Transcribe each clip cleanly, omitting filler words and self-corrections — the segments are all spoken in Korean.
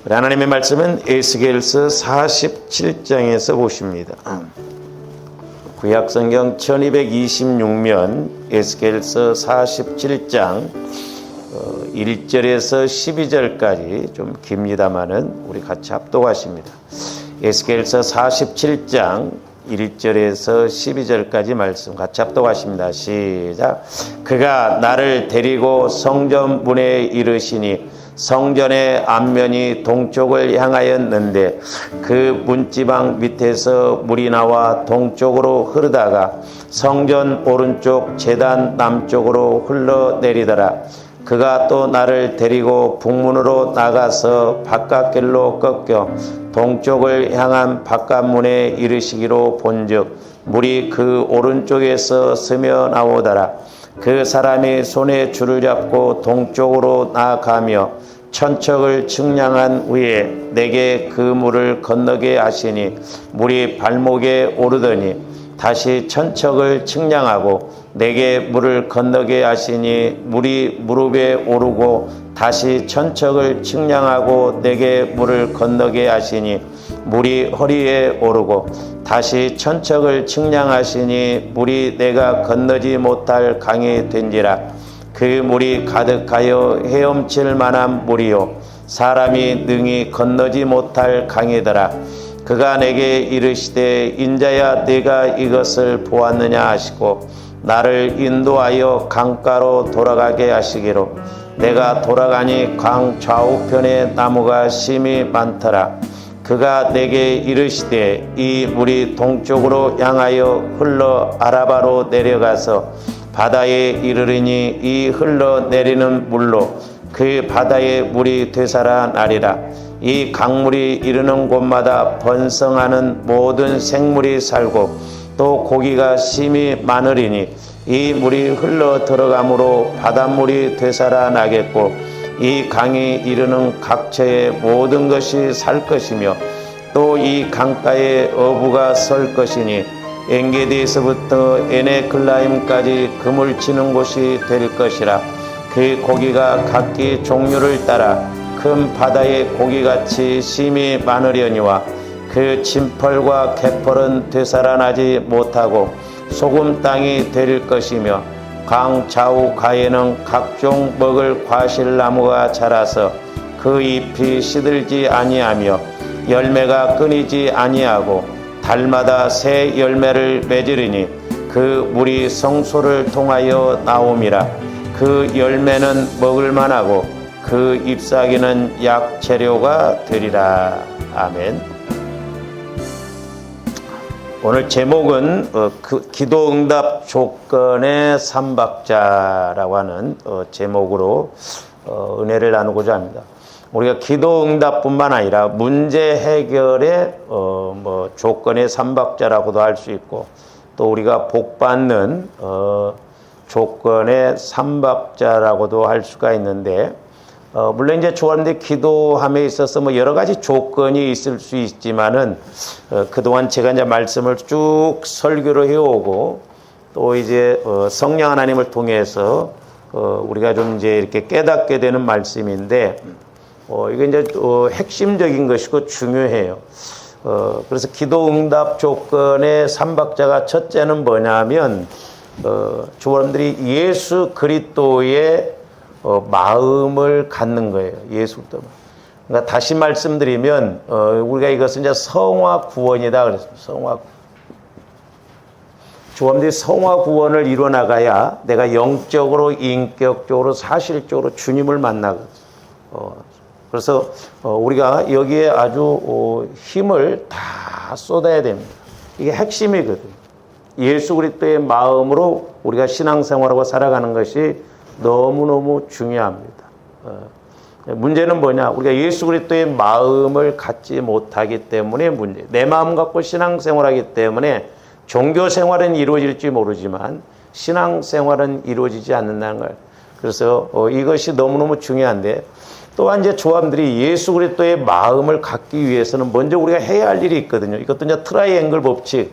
하나님의 말씀은 에스겔서 47장에서 보십니다. 구약성경 1226면 에스겔서 47장 1절에서 12절까지 좀 깁니다마는 우리 같이 합독하십니다. 에스겔서 47장 1절에서 12절까지 말씀 같이 합독하십니다. 시작. 그가 나를 데리고 성전 문에 이르시니 성전의 앞면이 동쪽을 향하였는데 그 문지방 밑에서 물이 나와 동쪽으로 흐르다가 성전 오른쪽 제단 남쪽으로 흘러내리더라. 그가 또 나를 데리고 북문으로 나가서 바깥길로 꺾여 동쪽을 향한 바깥문에 이르시기로 본즉 물이 그 오른쪽에서 스며 나오더라. 그 사람이 손에 줄을 잡고 동쪽으로 나아가며 천척을 측량한 후에 내게 그 물을 건너게 하시니 물이 발목에 오르더니 다시 천척을 측량하고 내게 물을 건너게 하시니 물이 무릎에 오르고 다시 천척을 측량하고 내게 물을 건너게 하시니 물이 허리에 오르고 다시 천척을 측량하시니 물이 내가 건너지 못할 강이 된지라. 그 물이 가득하여 헤엄칠 만한 물이요 사람이 능히 건너지 못할 강이더라. 그가 내게 이르시되 인자야 네가 이것을 보았느냐 하시고 나를 인도하여 강가로 돌아가게 하시기로 내가 돌아가니 강 좌우편에 나무가 심이 많더라. 그가 내게 이르시되 이 물이 동쪽으로 향하여 흘러 아라바로 내려가서 바다에 이르리니 이 흘러내리는 물로 그 바다의 물이 되살아나리라. 이 강물이 이르는 곳마다 번성하는 모든 생물이 살고 또 고기가 심히 많으리니 이 물이 흘러 들어가므로 바닷물이 되살아나겠고 이 강이 이르는 각처의 모든 것이 살 것이며 또 이 강가에 어부가 설 것이니 엔게디에서부터 에네클라임까지 그물 치는 곳이 될 것이라. 그 고기가 각기 종류를 따라 큰 바다의 고기같이 심히 많으려니와 그 진펄과 갯벌은 되살아나지 못하고 소금 땅이 될 것이며 강 좌우 가에는 각종 먹을 과실나무가 자라서 그 잎이 시들지 아니하며 열매가 끊이지 아니하고 달마다 새 열매를 맺으리니 그 물이 성소를 통하여 나옴이라. 그 열매는 먹을 만하고 그 잎사귀는 약 재료가 되리라. 아멘. 오늘 제목은 기도응답 조건의 삼박자라고 하는 제목으로 은혜를 나누고자 합니다. 우리가 기도응답뿐만 아니라 문제 해결의 조건의 삼박자라고도 할 수 있고 또 우리가 복받는 조건의 삼박자라고도 할 수가 있는데 물론 이제 조합원들 기도함에 있어서 여러 가지 조건이 있을 수 있지만은 그동안 제가 이제 말씀을 쭉 설교를 해오고 또 이제 성령 하나님을 통해서 우리가 좀 이제 이렇게 깨닫게 되는 말씀인데 이게 이제 핵심적인 것이고 중요해요. 그래서 기도 응답 조건의 삼박자가 첫째는 뭐냐면 조합원들이 예수 그리스도의 마음을 갖는 거예요. 예수 그리스도. 그러니까 다시 말씀드리면 우리가 이것은 이제 성화 구원이다 그랬습니다. 성화. 조합원들이 성화 구원을 이뤄 나가야 내가 영적으로, 인격적으로, 사실적으로 주님을 만나거든요. 그래서 우리가 여기에 아주 힘을 다 쏟아야 됩니다. 이게 핵심이거든요. 예수 그리스도의 마음으로 우리가 신앙생활하고 살아가는 것이 너무너무 중요합니다. 문제는 뭐냐? 우리가 예수 그리스도의 마음을 갖지 못하기 때문에 문제. 내 마음 갖고 신앙생활하기 때문에 종교생활은 이루어질지 모르지만 신앙생활은 이루어지지 않는다는 거예요. 그래서 이것이 너무너무 중요한데 또한 이제 조합들이 예수 그리스도의 마음을 갖기 위해서는 먼저 우리가 해야 할 일이 있거든요. 이것도 이제 트라이앵글 법칙,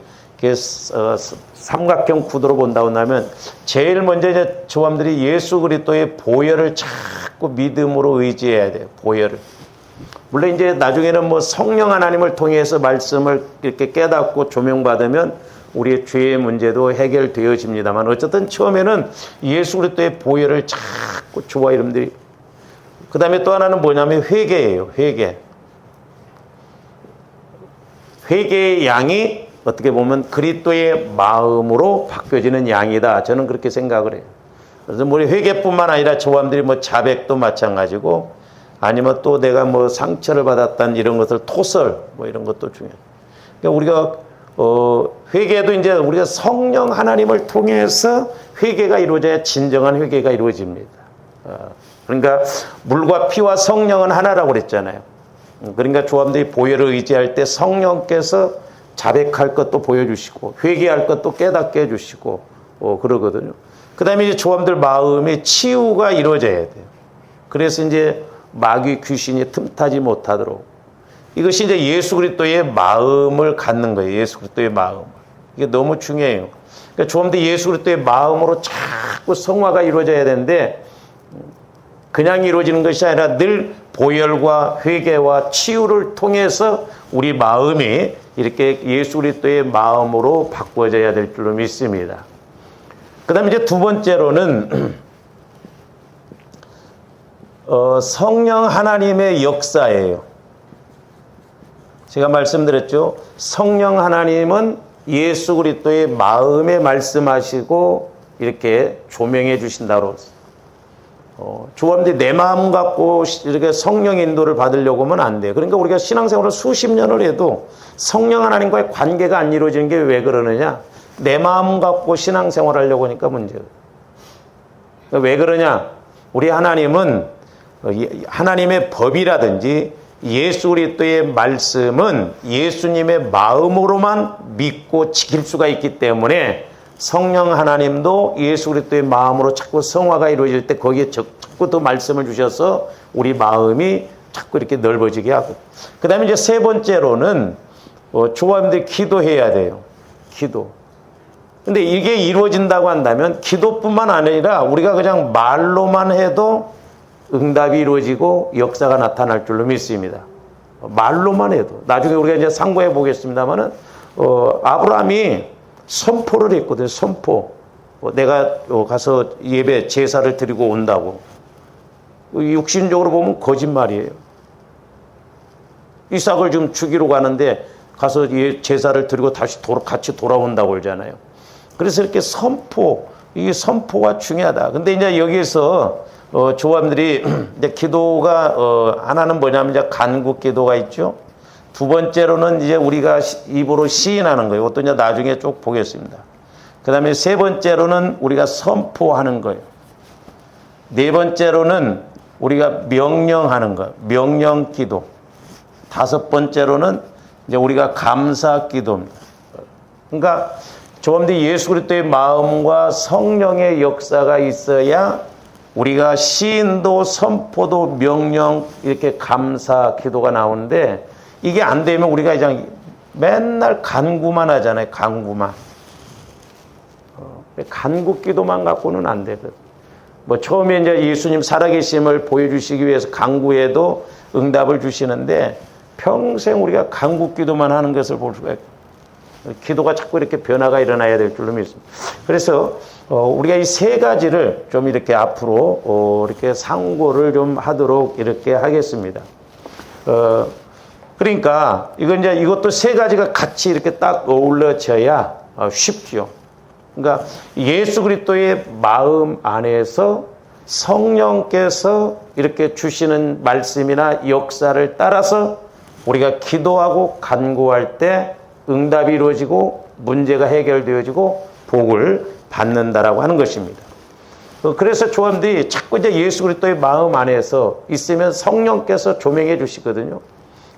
삼각형 구도로 본다고 하면 제일 먼저 이제 조합들이 예수 그리스도의 보혈을 자꾸 믿음으로 의지해야 돼요. 보혈을. 물론 이제 나중에는 뭐 성령 하나님을 통해서 말씀을 이렇게 깨닫고 조명받으면 우리의 죄의 문제도 해결되어집니다만, 어쨌든 처음에는 예수 그리스도의 보혈을 자꾸 주와 이름들이. 그 다음에 또 하나는 뭐냐면 회개예요. 회개. 회개의 양이 어떻게 보면 그리스도의 마음으로 바뀌어지는 양이다. 저는 그렇게 생각을 해요. 그래서 우리 회개뿐만 아니라 저함들이 뭐 자백도 마찬가지고, 아니면 또 내가 뭐 상처를 받았다는 이런 것을 토설 뭐 이런 것도 중요해요. 그러니까 우리가 회개도 이제 우리가 성령 하나님을 통해서 회개가 이루어져야 진정한 회개가 이루어집니다. 그러니까 물과 피와 성령은 하나라고 그랬잖아요. 그러니까 조함들이 보혈을 의지할 때 성령께서 자백할 것도 보여주시고 회개할 것도 깨닫게 해주시고 그러거든요. 그 다음에 이제 조함들 마음의 치유가 이루어져야 돼요. 그래서 이제 마귀 귀신이 틈타지 못하도록, 이것이 이제 예수 그리스도의 마음을 갖는 거예요. 예수 그리스도의 마음. 이게 너무 중요해요. 그러니까 조함들 예수 그리스도의 마음으로 자꾸 성화가 이루어져야 되는데, 그냥 이루어지는 것이 아니라 늘 보혈과 회개와 치유를 통해서 우리 마음이 이렇게 예수 그리스도의 마음으로 바꿔져야 될 줄로 믿습니다. 그 다음에 이제 두 번째로는 성령 하나님의 역사예요. 제가 말씀드렸죠. 성령 하나님은 예수 그리스도의 마음에 말씀하시고 이렇게 조명해 주신다고. 조함들이 내 마음 갖고 이렇게 성령 인도를 받으려고 하면 안 돼요. 그러니까 우리가 신앙생활을 수십 년을 해도 성령 하나님과의 관계가 안 이루어지는 게 왜 그러느냐? 내 마음 갖고 신앙생활 하려고 하니까 문제예요. 왜 그러냐? 우리 하나님은 하나님의 법이라든지 예수 그리스도의 말씀은 예수님의 마음으로만 믿고 지킬 수가 있기 때문에, 성령 하나님도 예수 그리스도의 마음으로 자꾸 성화가 이루어질 때 거기에 자꾸 더 말씀을 주셔서 우리 마음이 자꾸 이렇게 넓어지게 하고, 그 다음에 이제 세 번째로는 조함들이 기도해야 돼요. 기도. 근데 이게 이루어진다고 한다면 기도뿐만 아니라 우리가 그냥 말로만 해도 응답이 이루어지고 역사가 나타날 줄로 믿습니다. 말로만 해도. 나중에 우리가 이제 상고해 보겠습니다만은 아브라함이 선포를 했거든요. 선포. 내가 가서 예배 제사를 드리고 온다고. 육신적으로 보면 거짓말이에요. 이삭을 좀 죽이러 가는데 가서 제사를 드리고 다시 같이 돌아온다고 그러잖아요. 그래서 이렇게 선포, 이 선포가 중요하다. 근데 이제 여기서 조함들이 이제 기도가 하나는 뭐냐면 이제 간구 기도가 있죠. 두 번째로는 이제 우리가 입으로 시인하는 거예요. 이것도 이제 나중에 쭉 보겠습니다. 그 다음에 세 번째로는 우리가 선포하는 거예요. 네 번째로는 우리가 명령하는 거예요. 명령 기도. 다섯 번째로는 이제 우리가 감사 기도입니다. 그러니까 조함들이 예수 그리스도의 마음과 성령의 역사가 있어야 우리가 시인도 선포도 명령 이렇게 감사 기도가 나오는데, 이게 안 되면 우리가 그냥 맨날 간구만 하잖아요. 간구만. 간구 기도만 갖고는 안 되거든. 뭐 처음에 이제 예수님 살아계심을 보여주시기 위해서 간구해도 응답을 주시는데, 평생 우리가 간구 기도만 하는 것을 볼 수가 있고, 기도가 자꾸 이렇게 변화가 일어나야 될 줄로 믿습니다. 그래서 우리가 이 세 가지를 좀 이렇게 앞으로 이렇게 상고를 좀 하도록 이렇게 하겠습니다. 그러니까 이것도 세 가지가 같이 이렇게 딱 어울려져야 쉽죠. 그러니까 예수 그리스도의 마음 안에서 성령께서 이렇게 주시는 말씀이나 역사를 따라서 우리가 기도하고 간구할 때 응답이 이루어지고 문제가 해결되어지고 복을 받는다라고 하는 것입니다. 그래서 조함들이 자꾸 이제 예수 그리스도의 마음 안에서 있으면 성령께서 조명해 주시거든요.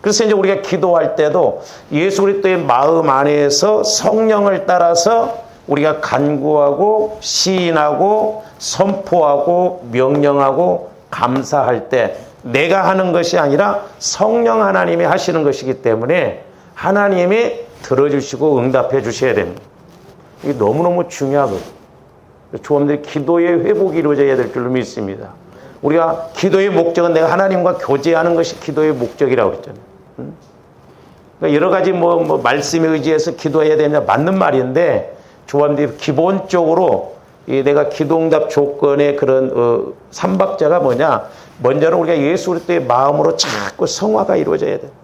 그래서 이제 우리가 기도할 때도 예수 그리스도의 마음 안에서 성령을 따라서 우리가 간구하고 시인하고 선포하고 명령하고 감사할 때 내가 하는 것이 아니라 성령 하나님이 하시는 것이기 때문에 하나님이 들어주시고 응답해 주셔야 됩니다. 이게 너무너무 중요하거든요. 조함들이 기도의 회복이 이루어져야 될 줄로 믿습니다. 우리가 기도의 목적은 내가 하나님과 교제하는 것이 기도의 목적이라고 그랬잖아요. 그러니까 여러 가지 말씀에 의지해서 기도해야 되냐 맞는 말인데 조합들이 기본적으로 내가 기도응답 조건의 그런 삼박자가 뭐냐? 먼저는 우리가 예수 그리스도의 마음으로 자꾸 성화가 이루어져야 된다.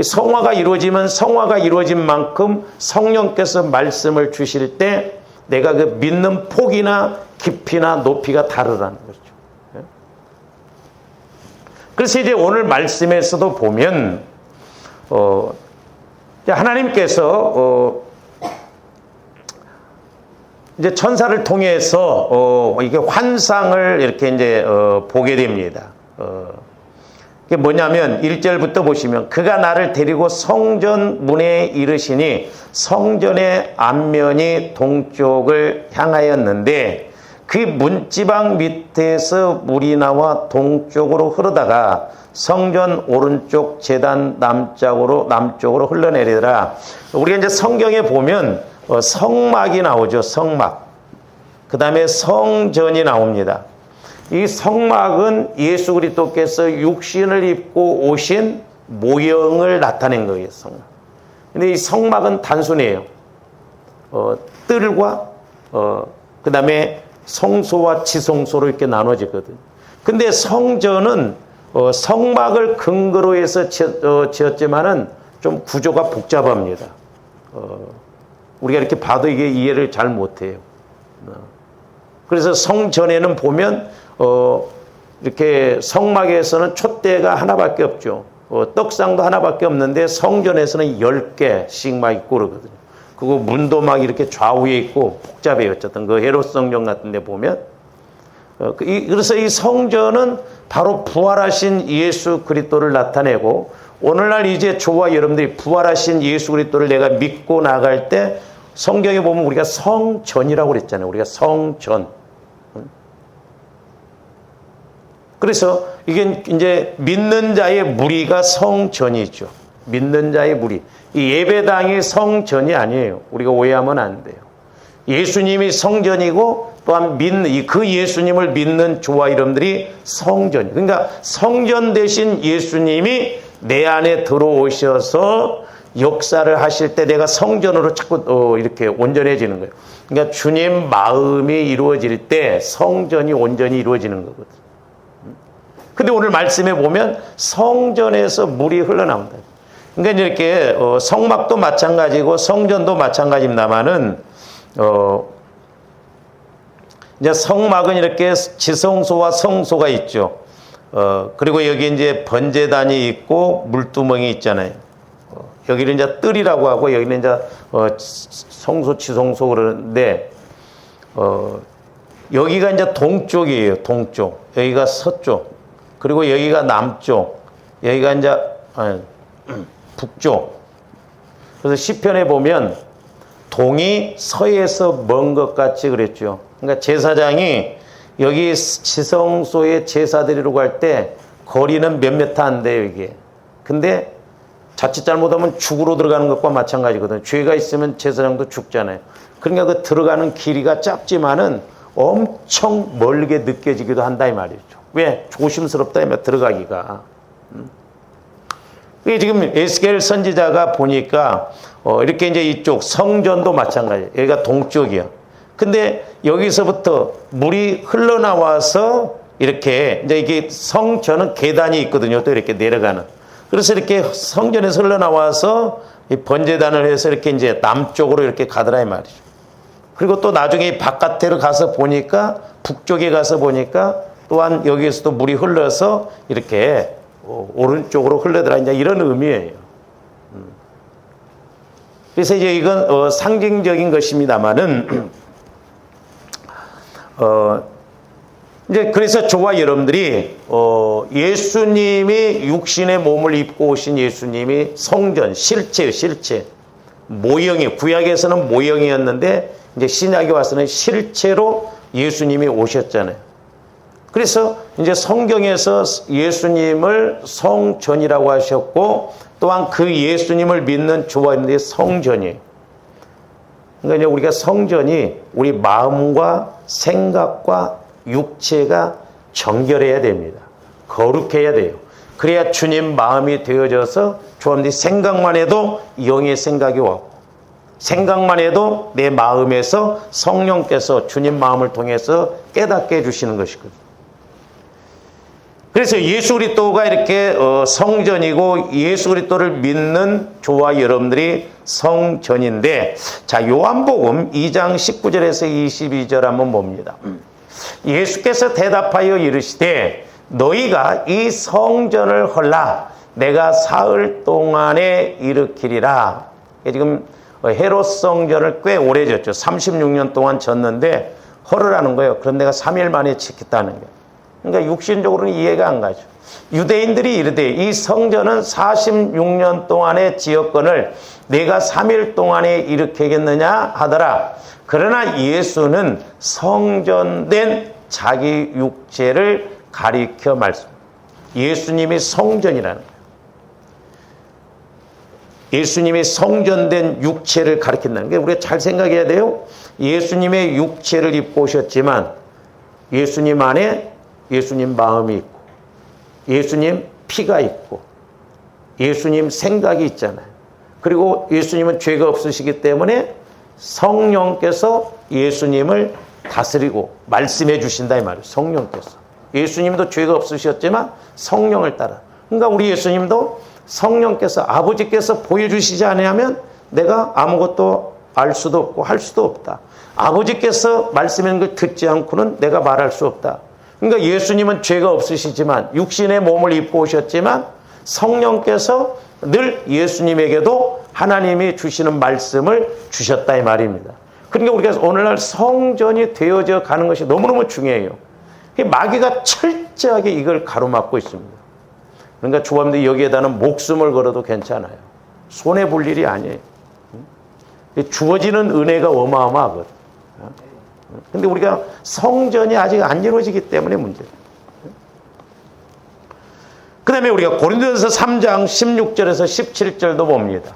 성화가 이루어지면 성화가 이루어진 만큼 성령께서 말씀을 주실 때 내가 그 믿는 폭이나 깊이나 높이가 다르다는 거죠. 그래서 이제 오늘 말씀에서도 보면 하나님께서 이제 천사를 통해서 이게 환상을 이렇게 이제 보게 됩니다. 그게 뭐냐면 1절부터 보시면 그가 나를 데리고 성전 문에 이르시니 성전의 앞면이 동쪽을 향하였는데 그 문지방 밑에서 물이 나와 동쪽으로 흐르다가 성전 오른쪽 제단 남쪽으로 흘러내리더라. 우리가 이제 성경에 보면 성막이 나오죠. 성막. 그 다음에 성전이 나옵니다. 이 성막은 예수 그리스도께서 육신을 입고 오신 모형을 나타낸 거예요. 성막. 근데 이 성막은 단순해요. 뜰과 그 다음에 성소와 지성소로 이렇게 나눠지거든. 근데 성전은 성막을 근거로 해서 지었지만은 좀 구조가 복잡합니다. 우리가 이렇게 봐도 이게 이해를 잘 못해요. 그래서 성전에는 보면 이렇게 성막에서는 촛대가 하나밖에 없죠. 떡상도 하나밖에 없는데 성전에서는 10개씩 막 있고 그러거든요. 그리고 문도 막 이렇게 좌우에 있고 복잡해요. 어쨌든 그 헤롯 성전 같은 데 보면. 그래서 이 성전은 바로 부활하신 예수 그리스도를 나타내고 오늘날 이제 저와 여러분들이 부활하신 예수 그리스도를 내가 믿고 나갈 때 성경에 보면 우리가 성전이라고 그랬잖아요. 우리가 성전. 그래서 이게 이제 믿는 자의 무리가 성전이죠. 믿는 자의 무리. 이 예배당이 성전이 아니에요. 우리가 오해하면 안 돼요. 예수님이 성전이고 또한 그 예수님을 믿는 저와 여러분들이 성전. 그러니까 성전 대신 예수님이 내 안에 들어오셔서 역사를 하실 때 내가 성전으로 자꾸 이렇게 온전해지는 거예요. 그러니까 주님 마음이 이루어질 때 성전이 온전히 이루어지는 거거든. 근데 오늘 말씀에 보면 성전에서 물이 흘러나온다. 그러니까 이렇게 성막도 마찬가지고 성전도 마찬가지입니다만은 이제 성막은 이렇게 지성소와 성소가 있죠. 그리고 여기 이제 번제단이 있고 물두멍이 있잖아요. 여기는 이제 뜰이라고 하고 여기는 이제 성소, 지성소 그러는데 여기가 이제 동쪽이에요. 동쪽. 여기가 서쪽. 그리고 여기가 남쪽. 여기가 이제 북쪽. 그래서 시편에 보면 동이 서에서 먼 것 같이 그랬죠. 그러니까 제사장이 여기 지성소에 제사 드리러 갈 때 거리는 몇 미터 안 돼요, 이게. 근데 자칫 잘못하면 죽으로 들어가는 것과 마찬가지거든요. 죄가 있으면 제사장도 죽잖아요. 그러니까 그 들어가는 길이가 짧지만은 엄청 멀게 느껴지기도 한다 이 말이죠. 왜? 조심스럽다 이 들어가기가. 이게 지금 에스겔 선지자가 보니까 이렇게 이제 이쪽 성전도 마찬가지예요. 여기가 동쪽이요. 근데 여기서부터 물이 흘러나와서 이렇게 이제 이게 성전은 계단이 있거든요. 또 이렇게 내려가는. 그래서 이렇게 성전에서 흘러나와서 이 번제단을 해서 이렇게 이제 남쪽으로 이렇게 가더라 이 말이죠. 그리고 또 나중에 바깥으로 가서 보니까 북쪽에 가서 보니까 또한 여기에서도 물이 흘러서 이렇게 오른쪽으로 흘러더라 이제 이런 의미예요. 그래서 이제 이건 상징적인 것입니다만은 이제 그래서 저와 여러분들이 예수님이 육신의 몸을 입고 오신 예수님이 성전 실체예요. 실체 모형이 구약에서는 모형이었는데 이제 신약에 와서는 실체로 예수님이 오셨잖아요. 그래서 이제 성경에서 예수님을 성전이라고 하셨고 또한 그 예수님을 믿는 저와 여러분들이 성전이에요. 그러니까 이제 우리가 성전이 우리 마음과 생각과 육체가 정결해야 됩니다. 거룩해야 돼요. 그래야 주님 마음이 되어져서 주님의 생각만 해도 영의 생각이 왔고, 생각만 해도 내 마음에서 성령께서 주님 마음을 통해서 깨닫게 해주시는 것이거든요. 그래서 예수 그리스도가 이렇게 성전이고 예수 그리스도를 믿는 저와 여러분들이 성전인데, 자, 요한복음 2장 19절에서 22절 한번 봅니다. 예수께서 대답하여 이르시되 너희가 이 성전을 헐라 내가 사흘 동안에 일으키리라. 지금 헤롯 성전을 꽤 오래 졌죠. 36년 동안 졌는데 헐으라는 거예요. 그럼 내가 3일 만에 지켰다는 거예요. 그러니까 육신적으로는 이해가 안 가죠. 유대인들이 이르되 이 성전은 46년 동안의 지역권을 내가 3일 동안에 일으키겠느냐 하더라. 그러나 예수는 성전된 자기 육체를 가리켜 말씀. 예수님이 성전이라는 거예요. 예수님이 성전된 육체를 가리킨다는 게 우리가 잘 생각해야 돼요. 예수님의 육체를 입고 오셨지만 예수님 안에 예수님 마음이 있고 예수님 피가 있고 예수님 생각이 있잖아요. 그리고 예수님은 죄가 없으시기 때문에 성령께서 예수님을 다스리고 말씀해 주신다 이 말이에요. 성령께서. 예수님도 죄가 없으셨지만 성령을 따라. 그러니까 우리 예수님도 성령께서 아버지께서 보여주시지 않으면 내가 아무것도 알 수도 없고 할 수도 없다. 아버지께서 말씀하는 걸 듣지 않고는 내가 말할 수 없다. 그러니까 예수님은 죄가 없으시지만 육신의 몸을 입고 오셨지만 성령께서 늘 예수님에게도 하나님이 주시는 말씀을 주셨다 이 말입니다. 그러니까 우리가 오늘날 성전이 되어져 가는 것이 너무너무 중요해요. 마귀가 철저하게 이걸 가로막고 있습니다. 그러니까 조합원들이 여기에다는 목숨을 걸어도 괜찮아요. 손해볼 일이 아니에요. 주어지는 은혜가 어마어마하거든. 근데 우리가 성전이 아직 안 이루어지기 때문에 문제예요. 그 다음에 우리가 고린도전서 3장 16절에서 17절도 봅니다.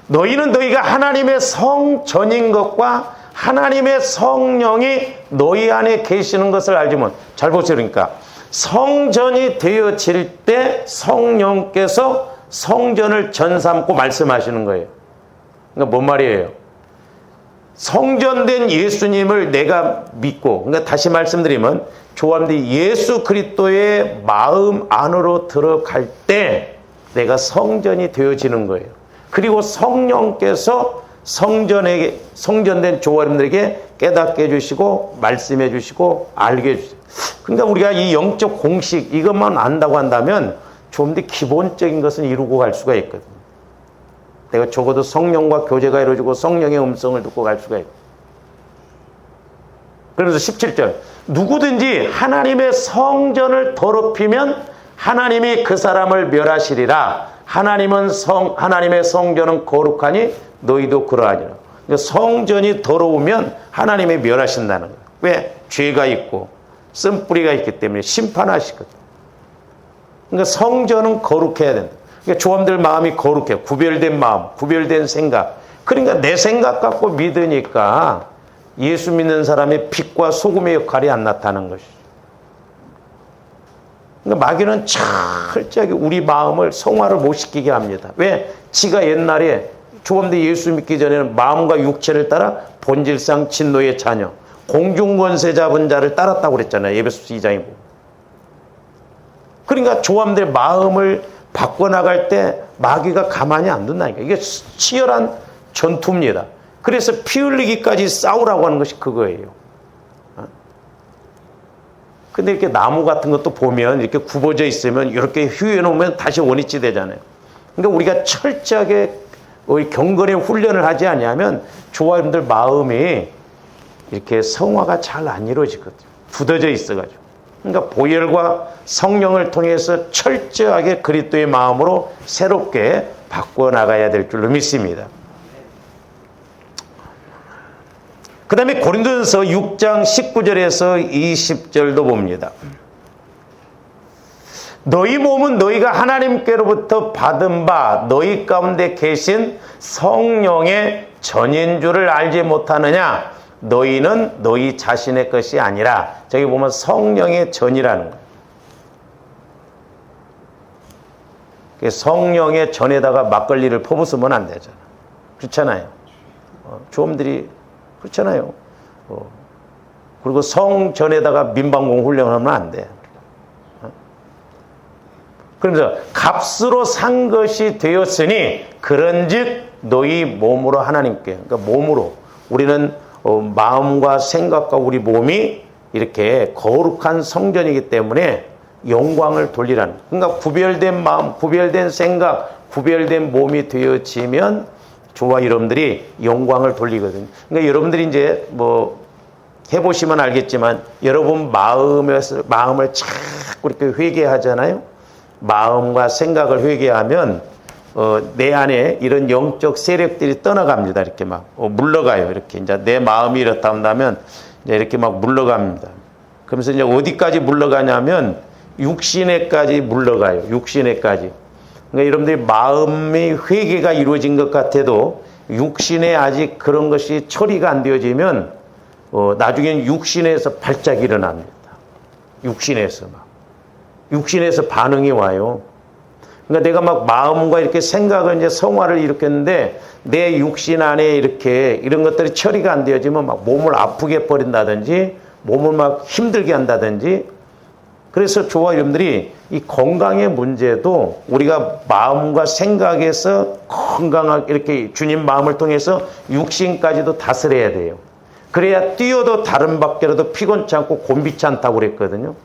너희는 너희가 하나님의 성전인 것과 하나님의 성령이 너희 안에 계시는 것을 알지만, 잘 보세요. 그러니까 성전이 되어질 때 성령께서 성전을 전삼고 말씀하시는 거예요. 그러니까 뭔 말이에요? 성전된 예수님을 내가 믿고, 그러니까 다시 말씀드리면 조합원들이 예수 그리스도의 마음 안으로 들어갈 때 내가 성전이 되어지는 거예요. 그리고 성령께서 성전된 조합원들에게 깨닫게 해주시고 말씀해 주시고 알게 해주시고. 그러니까 우리가 이 영적 공식 이것만 안다고 한다면 좀 더 기본적인 것은 이루고 갈 수가 있거든요. 내가 적어도 성령과 교제가 이루어지고 성령의 음성을 듣고 갈 수가 있고. 그러면서 17절 누구든지 하나님의 성전을 더럽히면 하나님이 그 사람을 멸하시리라. 하나님의 성전은 거룩하니 너희도 그러하니라. 그러니까 성전이 더러우면 하나님이 멸하신다는 거예요. 왜? 죄가 있고 쓴뿌리가 있기 때문에 심판하시거든요. 그러니까 성전은 거룩해야 된다. 그러니까 조함들 마음이 거룩해. 구별된 마음, 구별된 생각. 그러니까 내 생각 갖고 믿으니까 예수 믿는 사람의 빛과 소금의 역할이 안 나타나는 것이죠. 그러니까 마귀는 철저하게 우리 마음을 성화를 못 시키게 합니다. 왜? 지가 옛날에 조함들 예수 믿기 전에는 마음과 육체를 따라 본질상 진노의 자녀, 공중권세 잡은 자를 따랐다고 그랬잖아요. 에베소서 2장에 보면. 그러니까 조함들 마음을 바꿔나갈 때 마귀가 가만히 안 둔다니까. 이게 치열한 전투입니다. 그래서 피 흘리기까지 싸우라고 하는 것이 그거예요. 근데 이렇게 나무 같은 것도 보면 이렇게 굽어져 있으면 이렇게 휴해 놓으면 다시 원위치 되잖아요. 그러니까 우리가 철저하게 경건의 훈련을 하지 않으면 조합원들 마음이 이렇게 성화가 잘 안 이루어지거든요. 굳어져 있어가지고. 그러니까 보혈과 성령을 통해서 철저하게 그리스도의 마음으로 새롭게 바꿔나가야 될 줄로 믿습니다. 그 다음에 고린도전서 6장 19절에서 20절도 봅니다. 너희 몸은 너희가 하나님께로부터 받은 바 너희 가운데 계신 성령의 전인 줄을 알지 못하느냐? 너희는 너희 자신의 것이 아니라, 저기 보면 성령의 전이라는 거예요. 성령의 전에다가 막걸리를 퍼부으면 안 되잖아. 그렇잖아요. 조om들이 그렇잖아요. 그리고 성전에다가 민방공 훈련을 하면 안 돼. 그러면서 값으로 산 것이 되었으니 그런즉 너희 몸으로 하나님께, 그러니까 몸으로, 우리는 마음과 생각과 우리 몸이 이렇게 거룩한 성전이기 때문에 영광을 돌리라는, 그러니까 구별된 마음, 구별된 생각, 구별된 몸이 되어지면 저와 여러분들이 영광을 돌리거든요. 그러니까 여러분들이 이제 뭐 해보시면 알겠지만, 여러분 마음을 자꾸 이렇게 회개하잖아요. 마음과 생각을 회개하면 내 안에 이런 영적 세력들이 떠나갑니다. 이렇게 막 물러가요. 이렇게 이제 내 마음이 이렇다 한다면 이제 이렇게 막 물러갑니다. 그러면서 이제 어디까지 물러가냐면 육신에까지 물러가요. 육신에까지. 그러니까 여러분들이 마음의 회개가 이루어진 것 같아도 육신에 아직 그런 것이 처리가 안 되어지면 나중엔 육신에서 발작이 일어납니다. 육신에서 반응이 와요. 그러니까 내가 막 마음과 이렇게 생각을 이제 성화를 일으켰는데 내 육신 안에 이렇게 이런 것들이 처리가 안 되어지면 막 몸을 아프게 버린다든지 몸을 막 힘들게 한다든지. 그래서 저와 여러분들이 이 건강의 문제도 우리가 마음과 생각에서 건강하게 이렇게 주님 마음을 통해서 육신까지도 다스려야 돼요. 그래야 뛰어도 다른 밖에라도 피곤치 않고 곤비치 않다고 그랬거든요.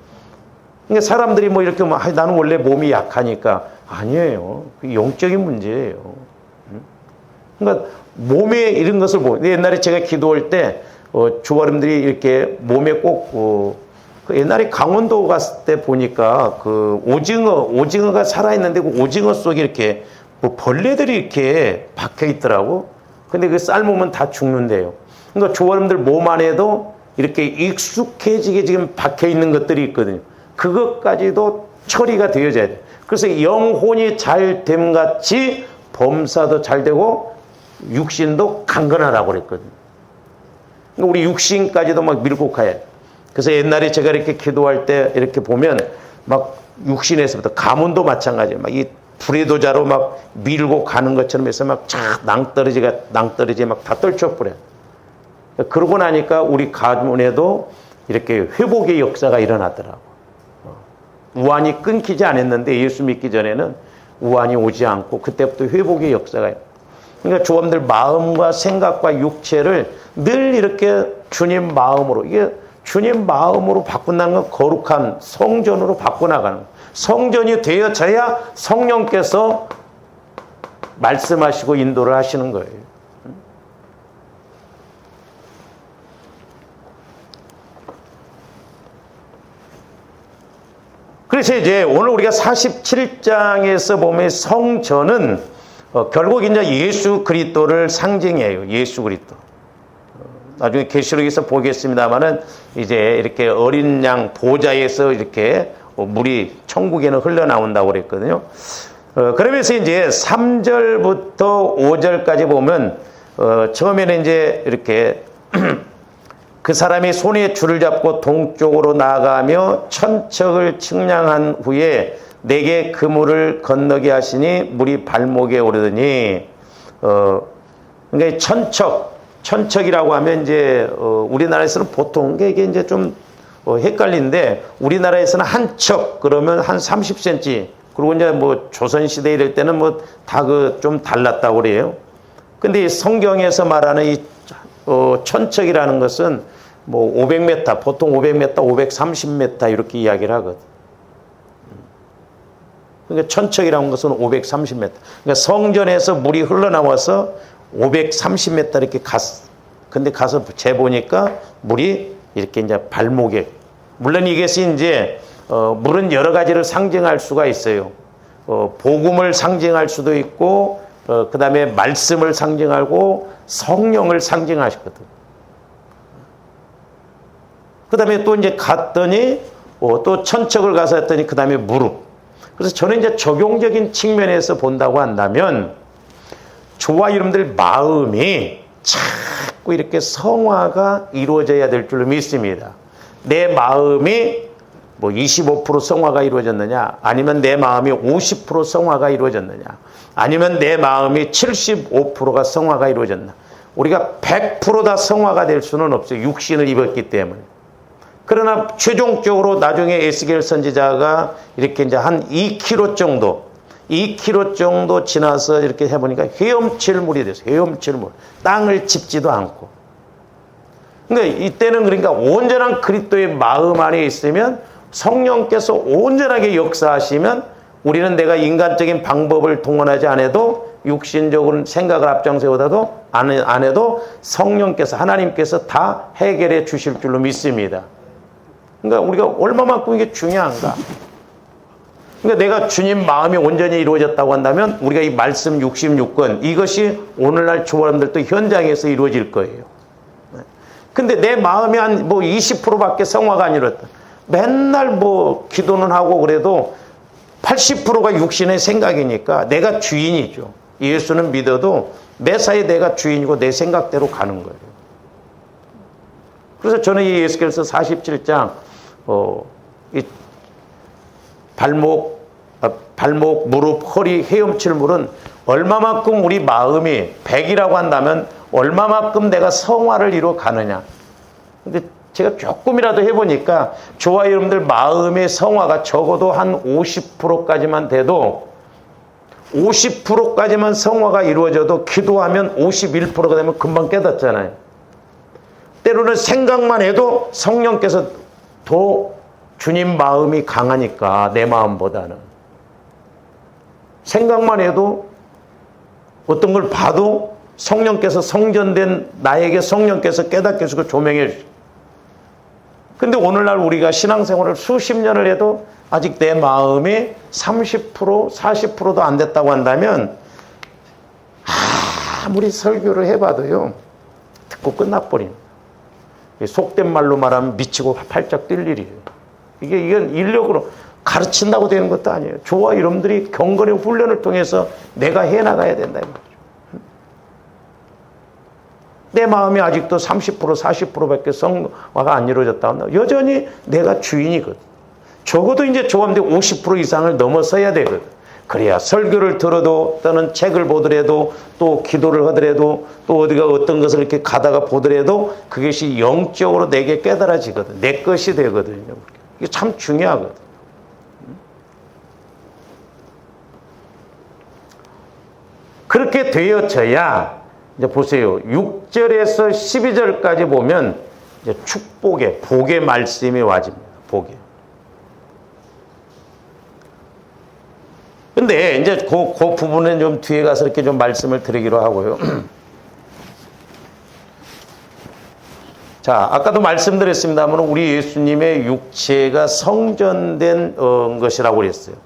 그러니까 사람들이 뭐 이렇게 나는 원래 몸이 약하니까, 아니에요. 그게 영적인 문제예요. 그러니까 몸에 이런 것을 옛날에 제가 기도할 때 조아름들이 이렇게 몸에 꼭 옛날에 강원도 갔을 때 보니까 그 오징어가 살아있는데 그 오징어 속에 이렇게 뭐 벌레들이 이렇게 박혀 있더라고. 근데 그 삶으면 다 죽는데요. 그러니까 조아름들 몸 안에도 이렇게 익숙해지게 지금 박혀 있는 것들이 있거든요. 그것까지도 처리가 되어져야 돼. 그래서 영혼이 잘 됨 같이 범사도 잘 되고 육신도 강건하라고 그랬거든요. 그러니까 우리 육신까지도 막 밀고 가야 돼. 그래서 옛날에 제가 이렇게 기도할 때 이렇게 보면 막 육신에서부터 가문도 마찬가지예요. 막 이 불의도자로 막 밀고 가는 것처럼 해서 막 쫙 낭떠러지 막 다 떨쳐버려요. 그러고 나니까 우리 가문에도 이렇게 회복의 역사가 일어나더라고. 우환이 끊기지 않았는데 예수 믿기 전에는 우환이 오지 않고 그때부터 회복의 역사가. 그러니까 조om들 마음과 생각과 육체를 늘 이렇게 주님 마음으로, 이게 주님 마음으로 바꾼다는 건 거룩한 성전으로 바꿔나가는 거예요. 성전이 되어져야 성령께서 말씀하시고 인도를 하시는 거예요. 그래서 이제 오늘 우리가 47장에서 보면 성전은 결국 이제 예수 그리스도를 상징해요. 예수 그리스도. 나중에 계시록에서 보겠습니다만은 이제 이렇게 어린 양 보좌에서 이렇게 물이 천국에는 흘러나온다고 그랬거든요. 그러면서 이제 3절부터 5절까지 보면 처음에는 이제 이렇게 그 사람이 손에 줄을 잡고 동쪽으로 나아가며 천척을 측량한 후에 내게 그물을 건너게 하시니 물이 발목에 오르더니 그러니까 천척이라고 하면 이제 우리나라에서는 보통 이게 이제 좀 헷갈리는데 우리나라에서는 한 척 그러면 한 30cm, 그리고 이제 뭐 조선시대 이럴 때는 뭐 다 좀 달랐다고 그래요. 근데 이 성경에서 말하는 이 천척이라는 것은 뭐 500m, 보통 500m, 530m 이렇게 이야기를 하거든. 그러니까 천척이라는 것은 530m. 그러니까 성전에서 물이 흘러나와서 530m 이렇게 갔어. 근데 가서 재보니까 물이 이렇게 이제 발목에. 물론 이것이 이제 물은 여러 가지를 상징할 수가 있어요. 복음을 상징할 수도 있고, 그 다음에 말씀을 상징하고 성령을 상징하시거든. 그 다음에 또 이제 갔더니 또 천척을 가서 했더니 그 다음에 무릎. 그래서 저는 이제 적용적인 측면에서 본다고 한다면 저와 여러분들 마음이 자꾸 이렇게 성화가 이루어져야 될 줄로 믿습니다. 내 마음이 뭐 25% 성화가 이루어졌느냐, 아니면 내 마음이 50% 성화가 이루어졌느냐, 아니면 내 마음이 75%가 성화가 이루어졌나. 우리가 100%다 성화가 될 수는 없어요. 육신을 입었기 때문에. 그러나 최종적으로 나중에 에스겔 선지자가 이렇게 이제 한 2km 정도 지나서 이렇게 해보니까 헤엄칠물이 됐어요. 헤엄칠물. 땅을 짚지도 않고. 그러니까 이때는 그러니까 온전한 그리스도의 마음 안에 있으면 성령께서 온전하게 역사하시면 우리는 내가 인간적인 방법을 동원하지 않아도 육신적인 생각을 앞장세우다도 안 해도 성령께서 하나님께서 다 해결해 주실 줄로 믿습니다. 그러니까 우리가 얼마만큼 이게 중요한가. 그러니까 내가 주님 마음이 온전히 이루어졌다고 한다면 우리가 이 말씀 66권 이것이 오늘날 조원들도 현장에서 이루어질 거예요. 근데 내 마음이 한 뭐 20%밖에 성화가 안 이루어졌다. 맨날 뭐 기도는 하고 그래도 80%가 육신의 생각이니까 내가 주인이죠. 예수는 믿어도 매사에 내가 주인이고 내 생각대로 가는 거예요. 그래서 저는 이 에스겔서 47장 이 발목, 무릎, 허리, 헤엄칠물은 얼마만큼 우리 마음이 100이라고 한다면 얼마만큼 내가 성화를 이루어 가느냐. 근데 제가 조금이라도 해보니까 저와 여러분들 마음의 성화가 적어도 한 50%까지만 돼도 50%까지만 성화가 이루어져도 기도하면 51%가 되면 금방 깨닫잖아요. 때로는 생각만 해도 성령께서 더 주님 마음이 강하니까 내 마음보다는 생각만 해도 어떤 걸 봐도 성령께서 성전된 나에게 성령께서 깨닫게 해주고 조명해 주시고. 근데 오늘날 우리가 신앙생활을 수십 년을 해도 아직 내 마음이 30% 40%도 안 됐다고 한다면 아무리 설교를 해봐도요 듣고 끝나버린, 속된 말로 말하면 미치고 팔짝 뛸 일이에요. 이건 인력으로 가르친다고 되는 것도 아니에요. 저와 여러분들이 경건의 훈련을 통해서 내가 해나가야 된다. 내 마음이 아직도 30% 40%밖에 성화가 안 이루어졌다 한다. 여전히 내가 주인이거든. 적어도 이제 저한테 50% 이상을 넘어서야 되거든. 그래야 설교를 들어도 또는 책을 보더라도 또 기도를 하더라도 또 어디가 어떤 것을 이렇게 가다가 보더라도 그것이 영적으로 내게 깨달아지거든. 내 것이 되거든요. 이게 참 중요하거든. 그렇게 되어져야 이제 보세요. 6절에서 12절까지 보면 이제 축복의, 복의 말씀이 와집니다. 복의. 근데 이제 그 부분은 좀 뒤에 가서 이렇게 좀 말씀을 드리기로 하고요. 자, 아까도 말씀드렸습니다만 우리 예수님의 육체가 성전된 것이라고 그랬어요.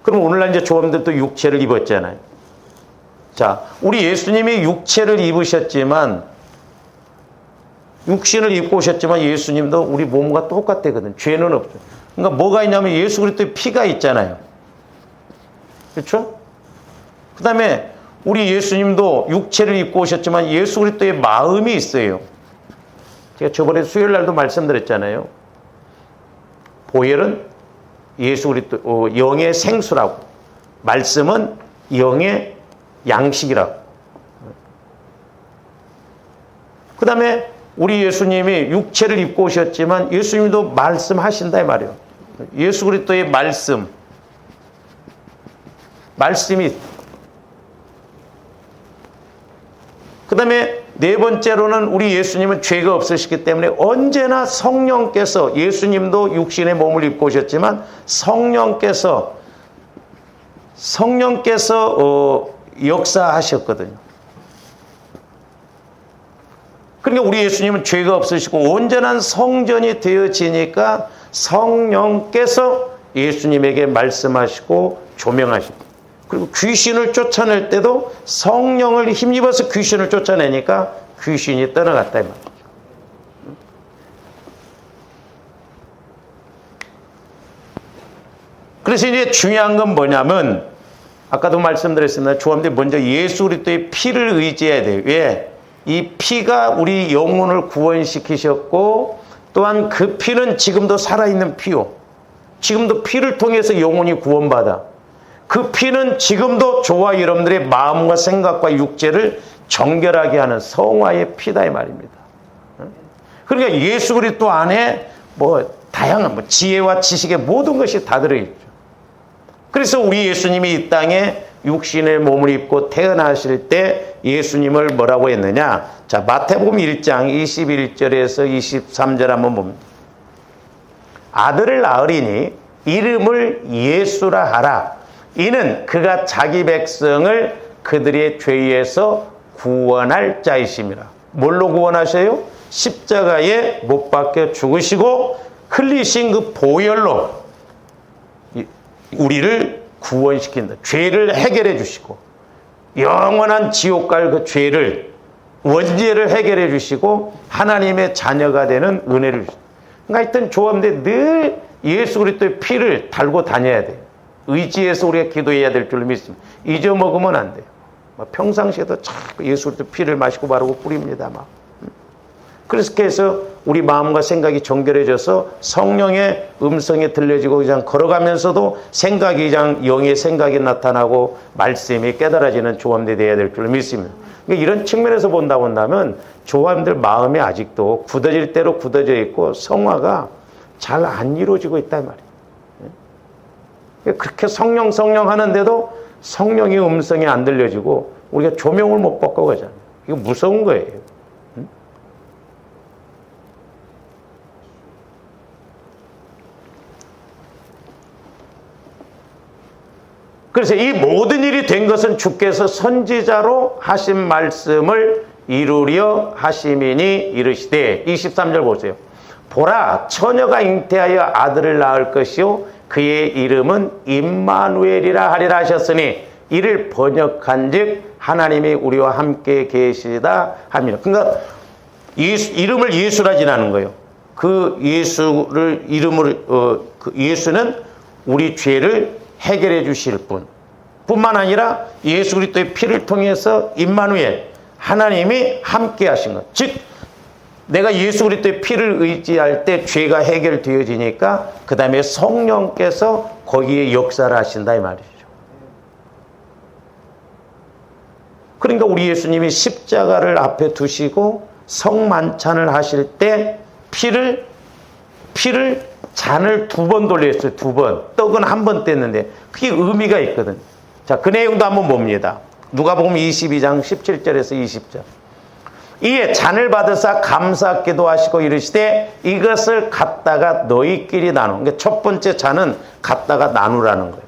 그럼 오늘날 이제 조원들도 육체를 입었잖아요. 자, 우리 예수님이 육체를 입으셨지만, 육신을 입고 오셨지만 예수님도 우리 몸과 똑같대거든. 죄는 없죠. 그러니까 뭐가 있냐면 예수 그리스도의 피가 있잖아요. 그렇죠? 그 다음에 우리 예수님도 육체를 입고 오셨지만 예수 그리스도의 마음이 있어요. 제가 저번에 수요일 날도 말씀드렸잖아요. 보혈은 예수 그리스도 영의 생수라고, 말씀은 영의 양식이라고. 그 다음에 우리 예수님이 육체를 입고 오셨지만 예수님도 말씀하신다 이 말이에요. 예수 그리스도의 말씀이. 그 다음에 네 번째로는 우리 예수님은 죄가 없으시기 때문에 언제나 성령께서, 예수님도 육신의 몸을 입고 오셨지만 성령께서 역사하셨거든요. 그러니까 우리 예수님은 죄가 없으시고 온전한 성전이 되어지니까 성령께서 예수님에게 말씀하시고 조명하시고, 그리고 귀신을 쫓아낼 때도 성령을 힘입어서 귀신을 쫓아내니까 귀신이 떠나갔다 이 말이죠. 그래서 이제 중요한 건 뭐냐면 아까도 말씀드렸습니다. 조합들 먼저 예수 그리스도의 피를 의지해야 돼요. 왜? 이 피가 우리 영혼을 구원시키셨고 또한 그 피는 지금도 살아있는 피요. 지금도 피를 통해서 영혼이 구원받아. 그 피는 지금도 저와 여러분들의 마음과 생각과 육체를 정결하게 하는 성화의 피다 이 말입니다. 그러니까 예수 그리스도 안에 다양한 지혜와 지식의 모든 것이 다 들어있죠. 그래서 우리 예수님이 이 땅에 육신의 몸을 입고 태어나실 때 예수님을 뭐라고 했느냐? 자, 마태복음 1장 21절에서 23절 한번 봅니다. 아들을 낳으리니 이름을 예수라 하라. 이는 그가 자기 백성을 그들의 죄에서 구원할 자이심이라. 뭘로 구원하셔요? 십자가에 못 박혀 죽으시고 흘리신 그 보혈로 우리를 구원시킨다. 죄를 해결해 주시고 영원한 지옥 갈 그 죄를 원죄를 해결해 주시고 하나님의 자녀가 되는 은혜를 주시다. 그러니까 하여튼 조합인데 늘 예수 그리스도의 피를 달고 다녀야 돼요. 의지해서 우리가 기도해야 될 줄로 믿습니다. 잊어먹으면 안 돼요. 평상시에도 자꾸 예수 그리스도 피를 마시고 바르고 뿌립니다. 그래서 우리 마음과 생각이 정결해져서 성령의 음성이 들려지고 그냥 걸어가면서도 생각이 그냥 영의 생각이 나타나고 말씀이 깨달아지는 조합들이 되어야 될 줄로 믿습니다. 그러니까 이런 측면에서 본다면 조합들 마음이 아직도 굳어질 대로 굳어져 있고 성화가 잘 안 이루어지고 있단 말이에요. 그렇게 성령 하는데도 성령의 음성이 안 들려지고 우리가 조명을 못 받고 가잖아요. 이거 무서운 거예요. 그래서 이 모든 일이 된 것은 주께서 선지자로 하신 말씀을 이루려 하심이니 이르시되 23절 보세요. 보라 처녀가 잉태하여 아들을 낳을 것이요 그의 이름은 임마누엘이라 하리라 하셨으니 이를 번역한즉 하나님이 우리와 함께 계시다 합니다. 그러니까 이름을 예수라 지나는 거예요. 그 예수를 그 예수는 우리 죄를 해결해 주실 분 뿐만 아니라 예수 그리스도의 피를 통해서 임마누엘 하나님이 함께 하신 것. 즉 내가 예수 그리스도의 피를 의지할 때 죄가 해결되어지니까 그 다음에 성령께서 거기에 역사를 하신다 이 말이죠. 그러니까 우리 예수님이 십자가를 앞에 두시고 성만찬을 하실 때 피를 잔을 2번 돌렸어요. 2번. 떡은 1번 뗐는데 그게 의미가 있거든. 자, 그 내용도 한번 봅니다. 누가복음 22장 17절에서 20절. 이에 잔을 받으사 감사 기도하시고 이르시되 이것을 갖다가 너희끼리 나누. 그러니까 첫 번째 잔은 갖다가 나누라는 거예요.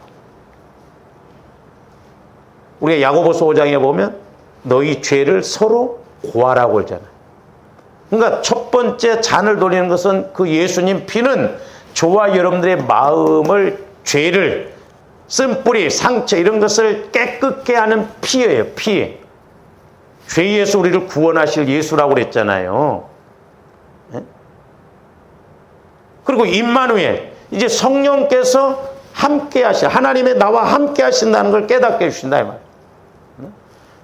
우리가 야고보서 5장에 보면 너희 죄를 서로 고하라고 하잖아요. 그러니까 첫 번째 잔을 돌리는 것은 그 예수님 피는 저와 여러분들의 마음을 죄를 쓴뿌리 상처 이런 것을 깨끗게 하는 피예요. 피. 죄에서 우리를 구원하실 예수라고 그랬잖아요. 네? 그리고 임마누엘 이제 성령께서 함께 하시 하나님의 나와 함께 하신다는 걸 깨닫게 해주신다 이 말.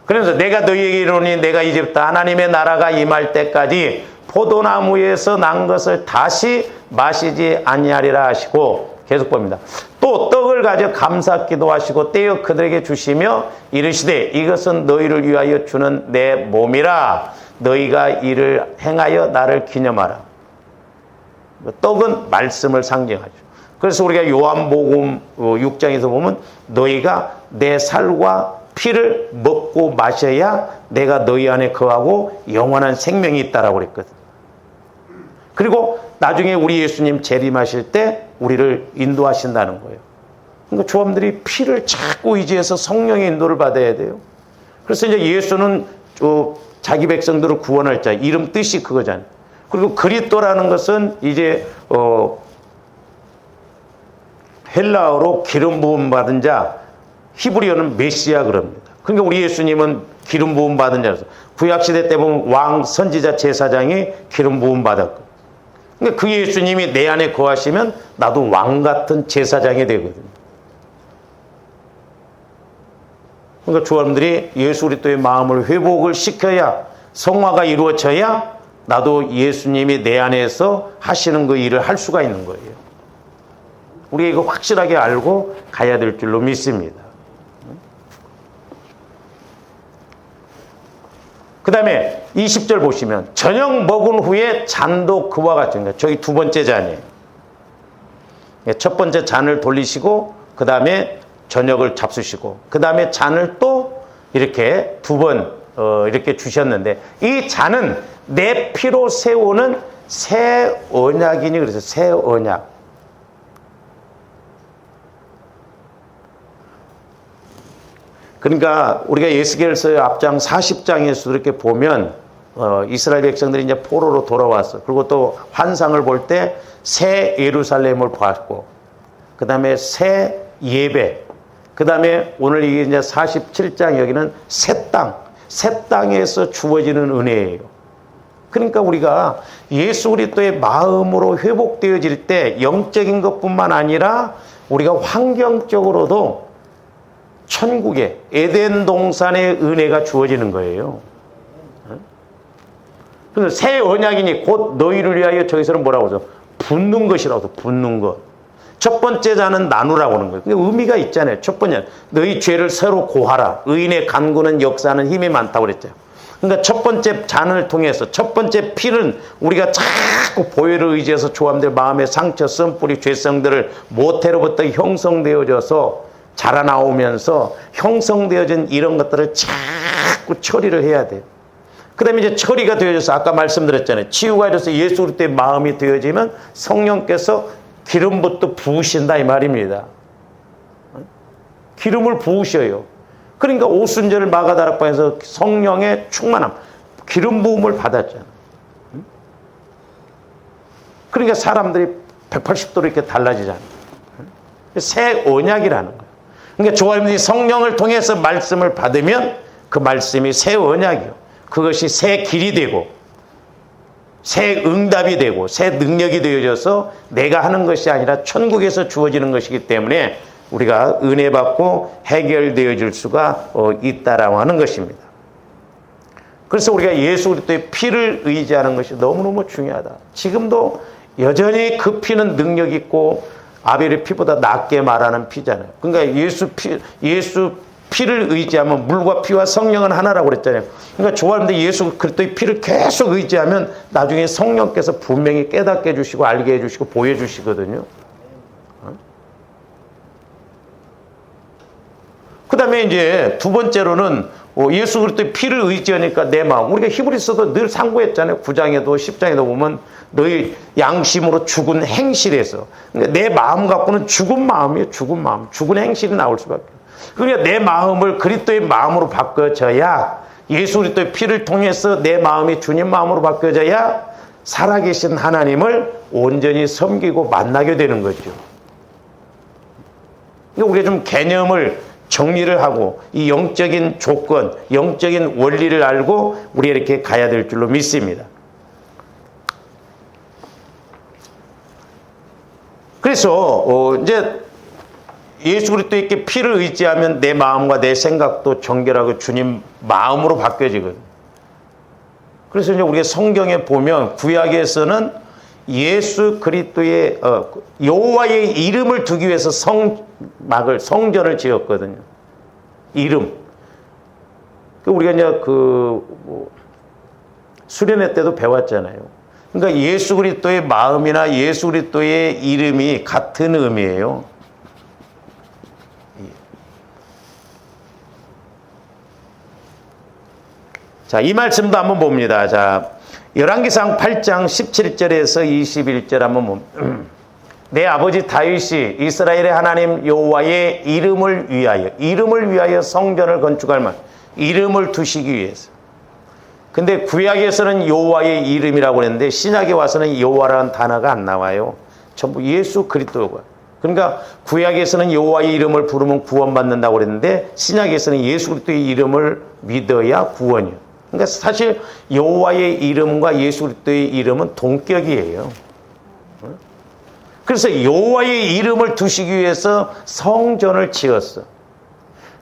그래서 내가 너희에게 이르노니 내가 이제부터 하나님의 나라가 임할 때까지 포도나무에서 난 것을 다시 마시지 아니하리라 하시고 계속 봅니다. 또 떡을 가져 감사 기도하시고 떼어 그들에게 주시며 이르시되 이것은 너희를 위하여 주는 내 몸이라 너희가 이를 행하여 나를 기념하라. 떡은 말씀을 상징하죠. 그래서 우리가 요한복음 6장에서 보면 너희가 내 살과 피를 먹고 마셔야 내가 너희 안에 거하고 영원한 생명이 있다라고 그랬거든. 그리고 나중에 우리 예수님 재림하실 때 우리를 인도하신다는 거예요. 그러니까 조합들이 피를 자꾸 의지해서 성령의 인도를 받아야 돼요. 그래서 이제 예수는 자기 백성들을 구원할 자, 이름 뜻이 그거잖아요. 그리고 그리스도라는 것은 이제 헬라어로 기름 부음 받은 자, 히브리어는 메시아 그럽니다. 그러니까 우리 예수님은 기름 부음 받은 자로서 구약시대 때 보면 왕, 선지자, 제사장이 기름 부음 받았고 그러니까 그 예수님이 내 안에 거하시면 나도 왕 같은 제사장이 되거든요. 그러니까 조합들이 예수 그리스도의 마음을 회복을 시켜야 성화가 이루어져야 나도 예수님이 내 안에서 하시는 그 일을 할 수가 있는 거예요. 우리가 이거 확실하게 알고 가야 될 줄로 믿습니다. 그 다음에 20절 보시면 저녁 먹은 후에 잔도 그와 같은 저기 두 번째 잔이에요. 첫 번째 잔을 돌리시고 그 다음에 저녁을 잡수시고 그 다음에 잔을 또 이렇게 두 번 이렇게 주셨는데 이 잔은 내 피로 세우는 새 언약이니 그래서 새 언약. 그러니까 우리가 에스겔서의 앞장 40장에서도 이렇게 보면 이스라엘 백성들이 이제 포로로 돌아왔어. 그리고 또 환상을 볼 때 새 예루살렘을 봤고, 그 다음에 새 예배, 그 다음에 오늘 이게 이제 47장 여기는 새 땅, 새 땅에서 주어지는 은혜예요. 그러니까 우리가 예수 그리스도의 마음으로 회복되어질 때 영적인 것뿐만 아니라 우리가 환경적으로도 천국의 에덴 동산의 은혜가 주어지는 거예요. 그래서 새 언약이니 곧 너희를 위하여 저기서는 뭐라고 하죠? 붓는 것이라고 해서 붓는 것. 첫 번째 잔은 나누라고 하는 거예요. 의미가 있잖아요. 첫 번째, 너희 죄를 서로 고하라. 의인의 간구는 역사하는 힘이 많다고 그랬죠. 그러니까 첫 번째 잔을 통해서 첫 번째 피는 우리가 자꾸 보혈을 의지해서 조함들 마음의 상처, 쓴뿌리, 죄성들을 모태로부터 형성되어져서 자라나오면서 형성되어진 이런 것들을 자꾸 처리를 해야 돼요. 그 다음에 이제 처리가 되어져서 아까 말씀드렸잖아요. 치유가 돼서 예수 그리스도의 마음이 되어지면 성령께서 기름부터 부으신다 이 말입니다. 기름을 부으셔요. 그러니까 오순절 마가다락방에서 성령의 충만함, 기름 부음을 받았잖아요. 그러니까 사람들이 180도로 이렇게 달라지잖아요. 새 언약이라는 거예요. 그러니까 조합원들이 성령을 통해서 말씀을 받으면 그 말씀이 새 언약이요. 그것이 새 길이 되고 새 응답이 되고 새 능력이 되어져서 내가 하는 것이 아니라 천국에서 주어지는 것이기 때문에 우리가 은혜 받고 해결되어질 수가 있다라고 하는 것입니다. 그래서 우리가 예수 그리스도의 피를 의지하는 것이 너무너무 중요하다. 지금도 여전히 그 피는 능력 있고 아벨의 피보다 낫게 말하는 피잖아요. 그러니까 예수 피를 의지하면 물과 피와 성령은 하나라고 그랬잖아요. 그러니까 좋아하는데 예수 그리스도의 피를 계속 의지하면 나중에 성령께서 분명히 깨닫게 해주시고 알게 해주시고 보여주시거든요. 그 다음에 이제 두 번째로는 예수 그리스도의 피를 의지하니까 내 마음. 우리가 히브리서도 늘 상고했잖아요. 9장에도 10장에도 보면 너희 양심으로 죽은 행실에서. 그러니까 내 마음 갖고는 죽은 마음이에요. 죽은 마음. 죽은 행실이 나올 수밖에 없어요. 그러니까 내 마음을 그리스도의 마음으로 바꿔져야 예수 그리스도의 피를 통해서 내 마음이 주님 마음으로 바뀌어져야 살아계신 하나님을 온전히 섬기고 만나게 되는 거죠. 그러니까 우리가 좀 개념을 정리를 하고 이 영적인 조건, 영적인 원리를 알고 우리가 이렇게 가야 될 줄로 믿습니다. 그래서 이제 예수 그리스도께 피를 의지하면 내 마음과 내 생각도 정결하고 주님 마음으로 바뀌어지거든요. 그래서 이제 우리가 성경에 보면 구약에서는 예수 그리스도의 여호와의 이름을 두기 위해서 성전을 지었거든요. 이름. 우리가 이제 수련회 때도 배웠잖아요. 그러니까 예수 그리스도의 마음이나 예수 그리스도의 이름이 같은 의미예요. 자, 이 말씀도 한번 봅니다. 자, 열왕기상 8장 17절에서 21절 한번 봅니다. 내 아버지 다윗이 이스라엘의 하나님 여호와의 이름을 위하여 성전을 건축할 만 이름을 두시기 위해서. 근데 구약에서는 여호와의 이름이라고 했는데 신약에 와서는 여호와라는 단어가 안 나와요. 전부 예수 그리스도가. 그러니까 구약에서는 여호와의 이름을 부르면 구원받는다고 그랬는데 신약에서는 예수 그리스도의 이름을 믿어야 구원이요. 그러니까 사실 여호와의 이름과 예수 그리스도의 이름은 동격이에요. 그래서 여호와의 이름을 두시기 위해서 성전을 지었어.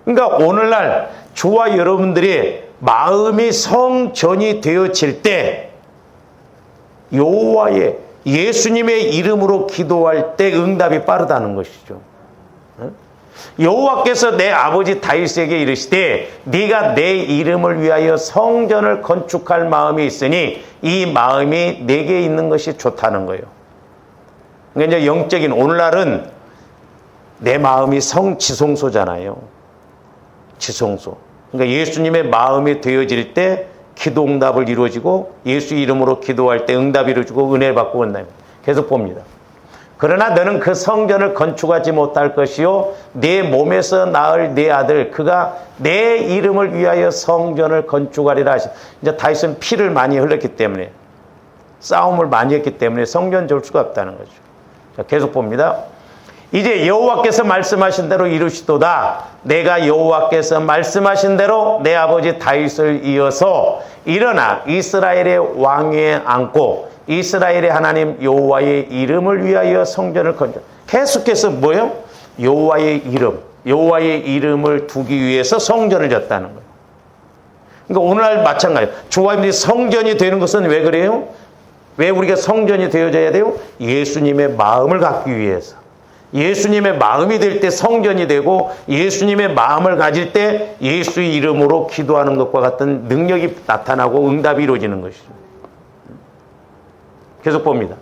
그러니까 오늘날 저와 여러분들이 마음이 성전이 되어질 때 여호와의 예수님의 이름으로 기도할 때 응답이 빠르다는 것이죠. 여호와께서 내 아버지 다윗에게 이르시되 네가 내 이름을 위하여 성전을 건축할 마음이 있으니 이 마음이 내게 있는 것이 좋다는 거예요. 그러니까 이제 영적인 오늘날은 내 마음이 성지성소잖아요. 지성소. 그러니까 예수님의 마음이 되어질 때 기도 응답을 이루어지고 예수 이름으로 기도할 때 응답이 이루어지고 은혜를 받고 온다. 계속 봅니다. 그러나 너는 그 성전을 건축하지 못할 것이요 내 몸에서 낳을 내 아들 그가 내 이름을 위하여 성전을 건축하리라 하시. 이제 다윗은 피를 많이 흘렸기 때문에 싸움을 많이 했기 때문에 성전 지을 수가 없다는 거죠. 자, 계속 봅니다. 이제 여호와께서 말씀하신 대로 이루시도다. 내가 여호와께서 말씀하신 대로 내 아버지 다윗을 이어서 일어나 이스라엘의 왕위에 앉고 이스라엘의 하나님 여호와의 이름을 위하여 성전을 건축. 계속해서 뭐예요? 여호와의 이름, 여호와의 이름을 두기 위해서 성전을 졌다는 거예요. 그러니까 오늘날 마찬가지예요. 조화님들이 성전이 되는 것은 왜 그래요? 왜 우리가 성전이 되어져야 돼요? 예수님의 마음을 갖기 위해서. 예수님의 마음이 될 때 성전이 되고 예수님의 마음을 가질 때 예수의 이름으로 기도하는 것과 같은 능력이 나타나고 응답이 이루어지는 것이죠. 계속 봅니다.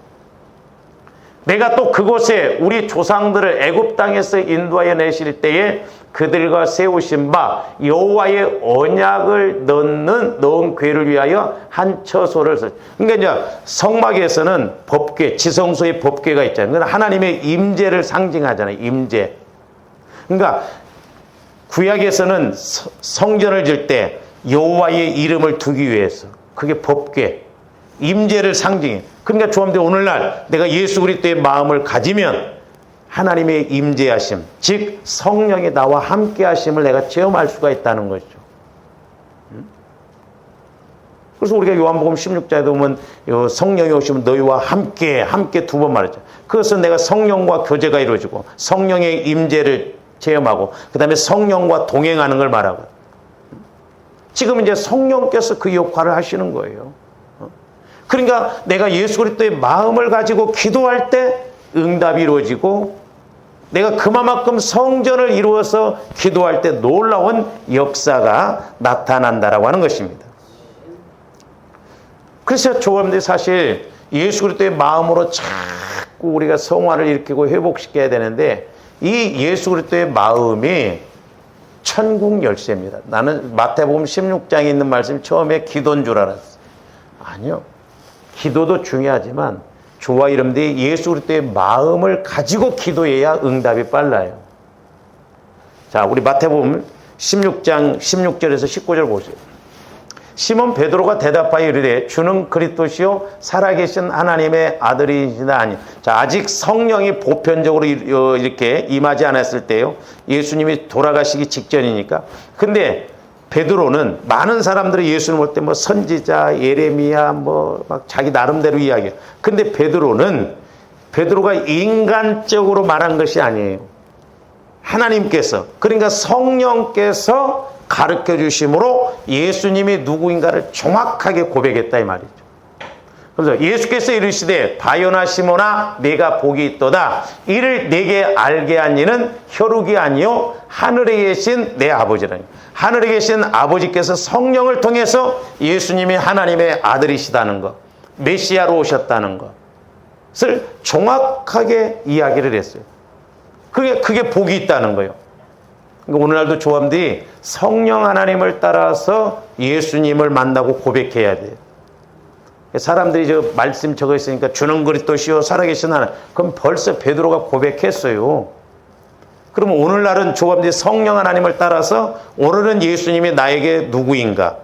내가 또 그곳에 우리 조상들을 애굽 땅에서 인도하여 내실 때에 그들과 세우신 바 여호와의 언약을 넣은 궤를 위하여 한 처소를 설. 그러니까 이제 성막에서는 법궤, 지성소의 법궤가 있잖아요. 그건 하나님의 임재를 상징하잖아요. 임재. 그러니까 구약에서는 성전을 질 때 여호와의 이름을 두기 위해서 그게 법궤, 임재를 상징해. 그러니까 조합대 오늘날 내가 예수 그리스도의 마음을 가지면 하나님의 임재하심, 즉 성령이 나와 함께 하심을 내가 체험할 수가 있다는 것이죠. 그래서 우리가 요한복음 16장에 보면 성령이 오시면 너희와 함께 두 번 말했죠. 그것은 내가 성령과 교제가 이루어지고 성령의 임재를 체험하고 그 다음에 성령과 동행하는 걸 말하고 지금 이제 성령께서 그 역할을 하시는 거예요. 그러니까 내가 예수 그리스도의 마음을 가지고 기도할 때 응답이 이루어지고 내가 그만큼 성전을 이루어서 기도할 때 놀라운 역사가 나타난다라고 하는 것입니다. 그래서 조합원들이 사실 예수 그리스도의 마음으로 자꾸 우리가 성화를 일으키고 회복시켜야 되는데 이 예수 그리스도의 마음이 천국 열쇠입니다. 나는 마태복음 16장에 있는 말씀이 처음에 기도인 줄 알았어요. 아니요. 기도도 중요하지만 주와 이름들이 예수 그리스도의 마음을 가지고 기도해야 응답이 빨라요. 자, 우리 마태복음 16장 16절에서 19절 보세요. 시몬 베드로가 대답하여 이르되 주는 그리스도시요 살아계신 하나님의 아들이시다 하니. 자, 아직 성령이 보편적으로 이렇게 임하지 않았을 때요. 예수님이 돌아가시기 직전이니까. 근데 베드로는 많은 사람들이 예수를 볼 때 뭐 선지자, 예레미야 뭐 막 자기 나름대로 이야기해요. 근데 베드로가 인간적으로 말한 것이 아니에요. 하나님께서, 그러니까 성령께서 가르쳐 주심으로 예수님이 누구인가를 정확하게 고백했다 이 말이죠. 그래서 예수께서 이르시되 바요나 시몬아 내가 복이 있도다. 이를 내게 알게 한 이는 혈육이 아니요 하늘에 계신 내 아버지라니. 하늘에 계신 아버지께서 성령을 통해서 예수님이 하나님의 아들이시다는 것, 메시아로 오셨다는 것을 정확하게 이야기를 했어요. 그게 복이 있다는 거예요. 그러니까 오늘날도 조함들이 성령 하나님을 따라서 예수님을 만나고 고백해야 돼요. 사람들이 저 말씀 적어 있으니까 주는 그리스도시요 살아계신 하나님. 그럼 벌써 베드로가 고백했어요. 그러면 오늘날은 조합들이 성령 하나님을 따라서 오늘은 예수님이 나에게 누구인가?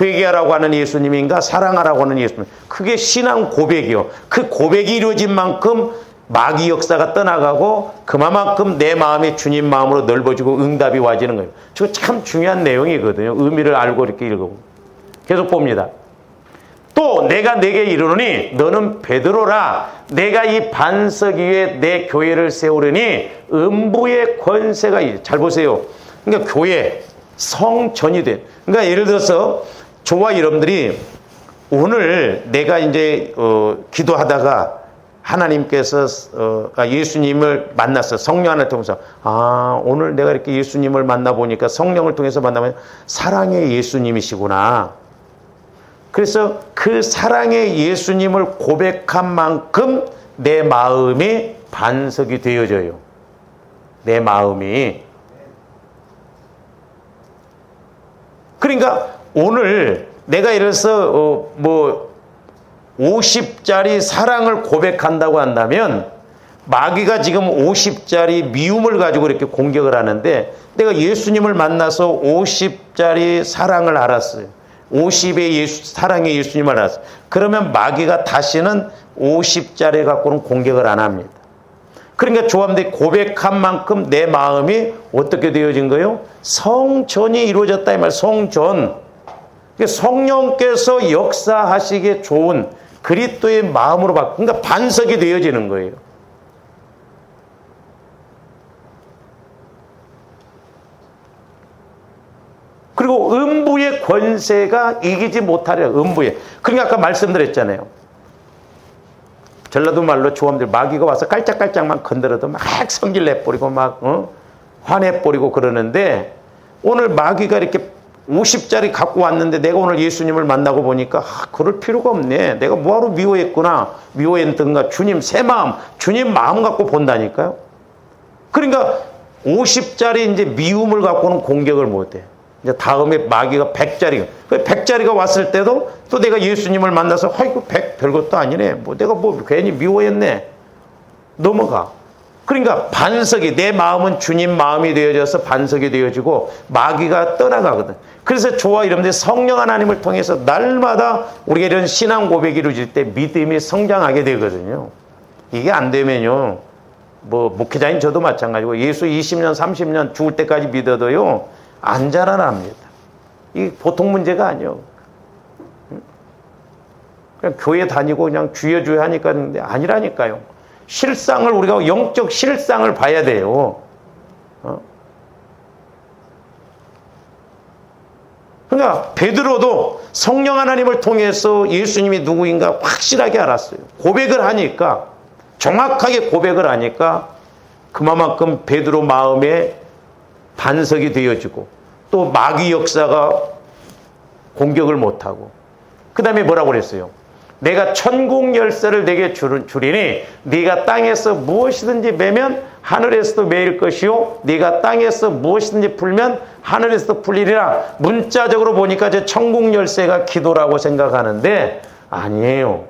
회개하라고 하는 예수님인가? 사랑하라고 하는 예수님. 그게 신앙 고백이요. 그 고백이 이루어진 만큼 마귀 역사가 떠나가고 그만큼 내 마음이 주님 마음으로 넓어지고 응답이 와지는 거예요. 저거 참 중요한 내용이거든요. 의미를 알고 이렇게 읽어보면. 계속 봅니다. 또 내가 내게 이르노니 너는 베드로라. 내가 이 반석 위에 내 교회를 세우려니 음부의 권세가 잘 보세요. 그러니까 교회, 성전이 돼. 그러니까 예를 들어서 저와 여러분들이 오늘 내가 이제 기도하다가 하나님께서 예수님을 만났어. 성령 하나를 통해서. 오늘 내가 이렇게 예수님을 만나보니까 성령을 통해서 만나면 사랑의 예수님이시구나. 그래서 그 사랑의 예수님을 고백한 만큼 내 마음이 반석이 되어져요. 내 마음이. 그러니까 오늘 내가 예를 들어서 50짜리 사랑을 고백한다고 한다면 마귀가 지금 50짜리 미움을 가지고 이렇게 공격을 하는데 내가 예수님을 만나서 50짜리 사랑을 알았어요. 50의 사랑의 예수님을 알았어요. 그러면 마귀가 다시는 50짜리 갖고는 공격을 안 합니다. 그러니까 조합대 고백한 만큼 내 마음이 어떻게 되어진 거예요? 성전이 이루어졌다 이 말. 성전. 성령께서 역사하시기에 좋은 그리스도의 마음으로 그러니까 반석이 되어지는 거예요. 그리고 음부의 권세가 이기지 못하려. 음부에. 그러니까 아까 말씀드렸잖아요. 전라도 말로 조함들 마귀가 와서 깔짝깔짝만 건드려도 막 성질 내버리고 막 화내버리고 그러는데 오늘 마귀가 이렇게 50짜리 갖고 왔는데 내가 오늘 예수님을 만나고 보니까 그럴 필요가 없네. 내가 뭐하러 미워했구나. 미워했던가. 주님 새 마음, 주님 마음 갖고 본다니까요. 그러니까 50짜리 이제 미움을 갖고는 공격을 못해. 이제 다음에 마귀가 100짜리. 그 100짜리가 왔을 때도 또 내가 예수님을 만나서 아이고 100 별것도 아니네. 내가 괜히 미워했네. 넘어가. 그러니까 반석이 내 마음은 주님 마음이 되어져서 반석이 되어지고 마귀가 떠나가거든. 그래서 저와 여러분들 성령 하나님을 통해서 날마다 우리가 이런 신앙 고백이 이루어질 때 믿음이 성장하게 되거든요. 이게 안 되면요. 목회자인 저도 마찬가지고 예수 20년 30년 죽을 때까지 믿어도요. 안 자라납니다. 이게 보통 문제가 아니에요. 그냥 교회 다니고 그냥 주여 하니까 아니라니까요. 실상을 우리가 영적 실상을 봐야 돼요. 그러니까 베드로도 성령 하나님을 통해서 예수님이 누구인가 확실하게 알았어요. 고백을 하니까 정확하게 고백을 하니까 그만큼 베드로 마음에 반석이 되어지고 또 마귀 역사가 공격을 못하고 그 다음에 뭐라고 그랬어요? 내가 천국 열쇠를 내게 주리니 네가 땅에서 무엇이든지 매면 하늘에서도 매일 것이요 네가 땅에서 무엇이든지 풀면 하늘에서도 풀리리라. 문자적으로 보니까 제 천국 열쇠가 기도라고 생각하는데 아니에요.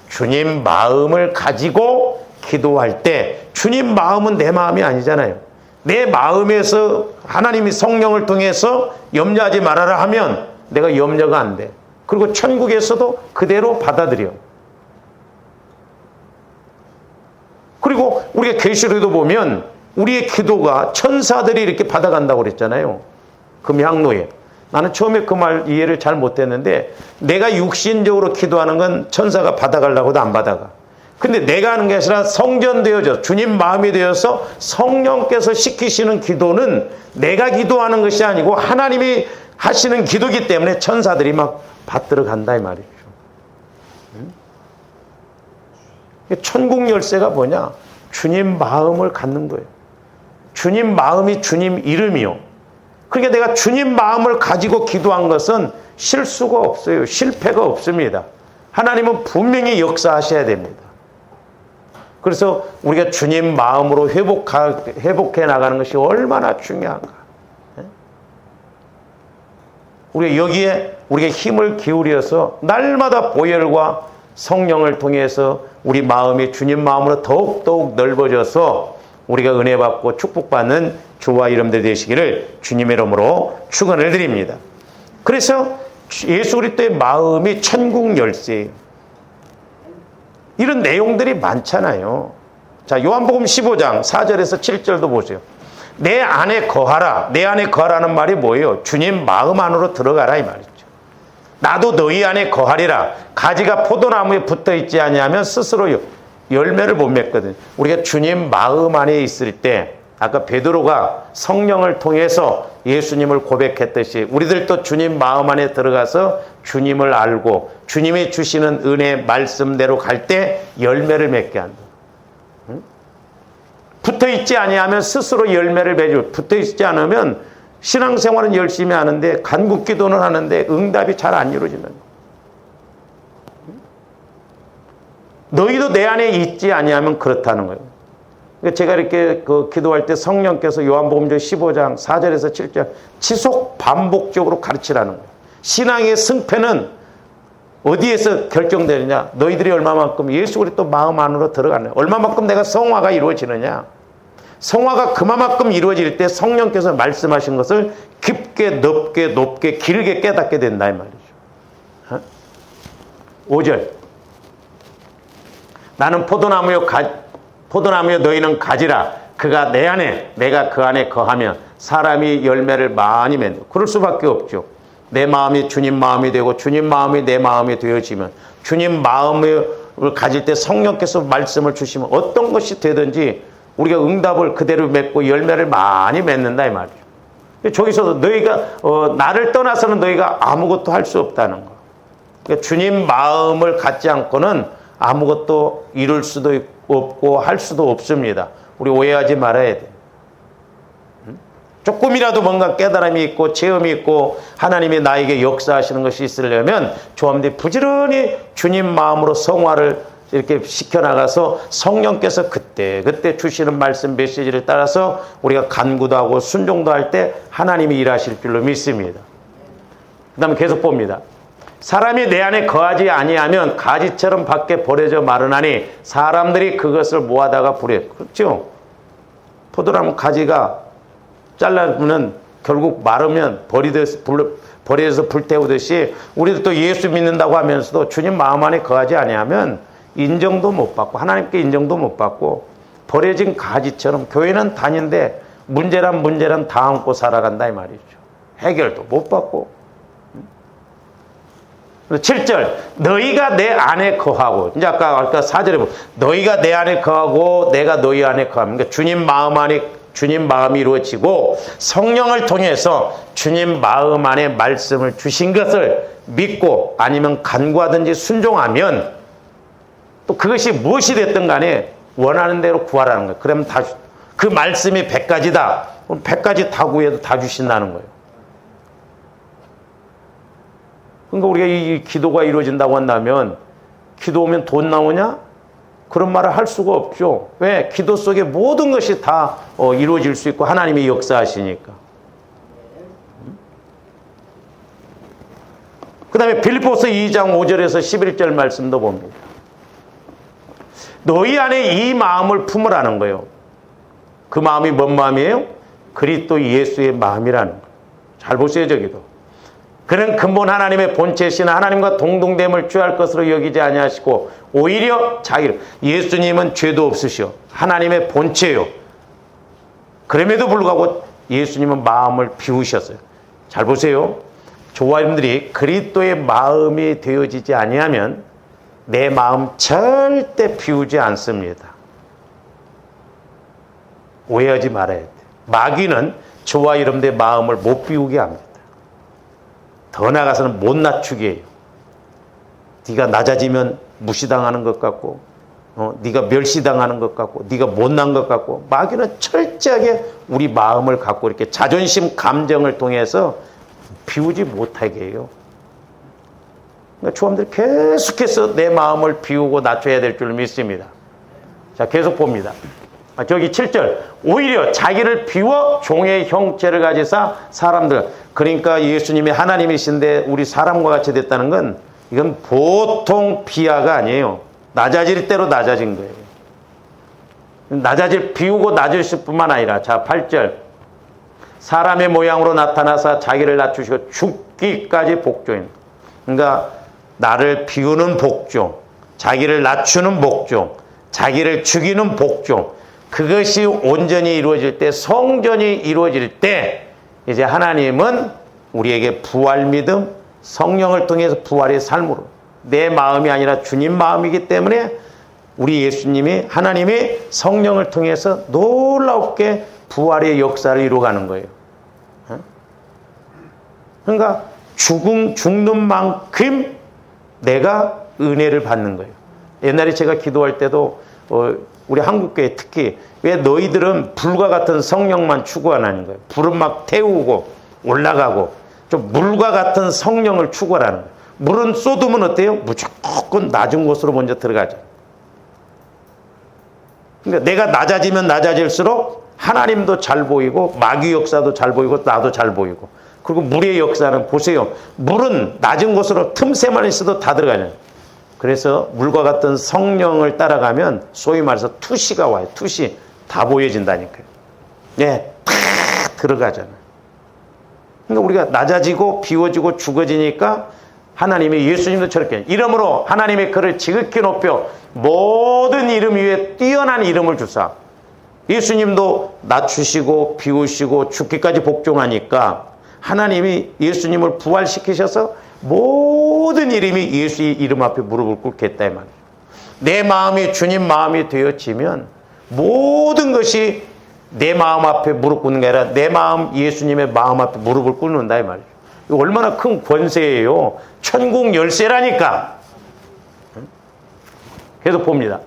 주님 마음을 가지고 기도할 때 주님 마음은 내 마음이 아니잖아요. 내 마음에서 하나님이 성령을 통해서 염려하지 말아라 하면 내가 염려가 안 돼. 그리고 천국에서도 그대로 받아들여. 그리고 우리가 계시록에도 보면 우리의 기도가 천사들이 이렇게 받아간다고 그랬잖아요. 금향로에. 나는 처음에 그 말 이해를 잘 못했는데 내가 육신적으로 기도하는 건 천사가 받아가려고도 안 받아가. 근데 내가 하는 게 아니라 성전되어져 주님 마음이 되어서 성령께서 시키시는 기도는 내가 기도하는 것이 아니고 하나님이 하시는 기도기 때문에 천사들이 막 받들어 간다 이 말이죠. 천국 열쇠가 뭐냐? 주님 마음을 갖는 거예요. 주님 마음이 주님 이름이요. 그러니까 내가 주님 마음을 가지고 기도한 것은 실수가 없어요. 실패가 없습니다. 하나님은 분명히 역사하셔야 됩니다. 그래서 우리가 주님 마음으로 회복해 나가는 것이 얼마나 중요한가. 우리가 여기에 우리가 힘을 기울여서 날마다 보혈과 성령을 통해서 우리 마음이 주님 마음으로 더욱더욱 넓어져서 우리가 은혜 받고 축복받는 저와 여러분들 되시기를 주님의 이름으로 축원을 드립니다. 그래서 예수 그리스도의 마음이 천국 열쇠예요. 이런 내용들이 많잖아요. 자, 요한복음 15장 4절에서 7절도 보세요. 내 안에 거하라. 내 안에 거하라는 말이 뭐예요? 주님 마음 안으로 들어가라 이 말이죠. 나도 너희 안에 거하리라. 가지가 포도나무에 붙어 있지 아니하면 스스로 열매를 못 맺거든. 우리가 주님 마음 안에 있을 때 아까 베드로가 성령을 통해서 예수님을 고백했듯이 우리들도 주님 마음 안에 들어가서 주님을 알고 주님이 주시는 은혜 말씀대로 갈 때 열매를 맺게 한다. 붙어있지 아니하면 스스로 열매를 맺을. 붙어있지 않으면 신앙생활은 열심히 하는데 간국기도는 하는데 응답이 잘 안 이루어지는. 너희도 내 안에 있지 아니하면 그렇다는 거예요. 제가 이렇게 기도할 때 성령께서 요한복음서 15장 4절에서 7절 지속 반복적으로 가르치라는 거예요. 신앙의 승패는 어디에서 결정되느냐? 너희들이 얼마만큼 예수 그리스도 마음 안으로 들어가느냐? 얼마만큼 내가 성화가 이루어지느냐? 성화가 그만큼 이루어질 때 성령께서 말씀하신 것을 깊게 높게 길게 깨닫게 된다 이 말이죠. 5절 나는 포도나무요 너희는 가지라. 그가 내 안에 내가 그 안에 거하면 사람이 열매를 많이 맺는. 그럴 수밖에 없죠. 내 마음이 주님 마음이 되고 주님 마음이 내 마음이 되어지면 주님 마음을 가질 때 성령께서 말씀을 주시면 어떤 것이 되든지 우리가 응답을 그대로 맺고 열매를 많이 맺는다 이 말이죠. 저기서도 너희가 나를 떠나서는 너희가 아무것도 할 수 없다는 거. 그러니까 주님 마음을 갖지 않고는 아무것도 이룰 수도 없고 할 수도 없습니다. 우리 오해하지 말아야 돼. 조금이라도 뭔가 깨달음이 있고 체험이 있고 하나님이 나에게 역사하시는 것이 있으려면 조함들이 부지런히 주님 마음으로 성화를 이렇게 시켜나가서 성령께서 그때 주시는 말씀 메시지를 따라서 우리가 간구도 하고 순종도 할 때 하나님이 일하실 줄로 믿습니다. 그 다음에 계속 봅니다. 사람이 내 안에 거하지 아니하면 가지처럼 밖에 버려져 마르나니 사람들이 그것을 모아다가 불에. 그렇죠? 포도나무 가지가 잘라면 결국 마르면 버려서 불태우듯이 우리도 또 예수 믿는다고 하면서도 주님 마음 안에 거하지 아니하면 인정도 못 받고 하나님께 인정도 못 받고 버려진 가지처럼 교회는 다닌데 문제란 다 안고 살아간다 이 말이죠. 해결도 못 받고. 7절 너희가 내 안에 거하고 이제 아까 4절에 보면 너희가 내 안에 거하고 내가 너희 안에 거하면 그러니까 주님 마음 안에 주님 마음이 이루어지고 성령을 통해서 주님 마음 안에 말씀을 주신 것을 믿고 아니면 간구하든지 순종하면 또 그것이 무엇이 됐든 간에 원하는 대로 구하라는 거예요. 그러면 그 말씀이 100가지다. 그럼 100가지 다 구해도 다 주신다는 거예요. 그러니까 우리가 이 기도가 이루어진다고 한다면 기도하면 돈 나오냐? 그런 말을 할 수가 없죠. 왜? 기도 속에 모든 것이 다 이루어질 수 있고 하나님이 역사하시니까. 그 다음에 빌립보서 2장 5절에서 11절 말씀도 봅니다. 너희 안에 이 마음을 품으라는 거예요. 그 마음이 뭔 마음이에요? 그리스도 예수의 마음이라는 거예요. 잘 보세요 저기도. 그는 근본 하나님의 본체시나 하나님과 동등됨을 취할 것으로 여기지 아니하시고 오히려 자기를 예수님은 죄도 없으시오. 하나님의 본체요. 그럼에도 불구하고 예수님은 마음을 비우셨어요. 잘 보세요. 조화님들이 그리스도의 마음이 되어지지 아니하면 내 마음 절대 비우지 않습니다. 오해하지 말아야 돼. 마귀는 저와 여러분들의 마음을 못 비우게 합니다. 더 나아가서는 못 낮추게 해요. 네가 낮아지면 무시당하는 것 같고 네가 멸시당하는 것 같고 네가 못난 것 같고 마귀는 철저하게 우리 마음을 갖고 이렇게 자존심 감정을 통해서 비우지 못하게 해요. 그러니까 조함들이 계속해서 내 마음을 비우고 낮춰야 될 줄 믿습니다. 자, 계속 봅니다. 저기 7절 오히려 자기를 비워 종의 형체를 가지사 사람들 그러니까 예수님이 하나님이신데 우리 사람과 같이 됐다는 건 이건 보통 비하가 아니에요. 낮아질 대로 낮아진 거예요. 비우고 낮으실 뿐만 아니라 자 8절 사람의 모양으로 나타나서 자기를 낮추시고 죽기까지 복종인 그러니까 나를 비우는 복종 자기를 낮추는 복종 자기를 죽이는 복종 그것이 온전히 이루어질 때 성전이 이루어질 때 이제 하나님은 우리에게 부활 믿음 성령을 통해서 부활의 삶으로 내 마음이 아니라 주님 마음이기 때문에 우리 예수님이 하나님이 성령을 통해서 놀랍게 부활의 역사를 이루어가는 거예요. 그러니까 죽는 만큼 내가 은혜를 받는 거예요. 옛날에 제가 기도할 때도 우리 한국교회 특히 왜 너희들은 불과 같은 성령만 추구하는 거예요. 불은 막 태우고 올라가고 좀 물과 같은 성령을 추구하라는 거예요. 물은 쏟으면 어때요? 무조건 낮은 곳으로 먼저 들어가죠. 그러니까 내가 낮아지면 낮아질수록 하나님도 잘 보이고 마귀 역사도 잘 보이고 나도 잘 보이고, 그리고 물의 역사는 보세요. 물은 낮은 곳으로 틈새만 있어도 다 들어가잖아요. 그래서 물과 같은 성령을 따라가면 소위 말해서 투시가 와요. 투시 다 보여진다니까요. 네, 다 들어가잖아요. 그러니까 우리가 낮아지고 비워지고 죽어지니까 하나님이 예수님도 저렇게 이름으로 하나님의 그를 지극히 높여 모든 이름 위에 뛰어난 이름을 주사. 예수님도 낮추시고 비우시고 죽기까지 복종하니까 하나님이 예수님을 부활시키셔서 모든 이름이 예수의 이름 앞에 무릎을 꿇겠다 이 말이에요. 내 마음이 주님 마음이 되어지면 모든 것이 내 마음 앞에 무릎 꿇는 게 아니라 내 마음 예수님의 마음 앞에 무릎을 꿇는다 이 말이에요. 이거 얼마나 큰 권세예요. 천국 열쇠라니까. 계속 봅니다.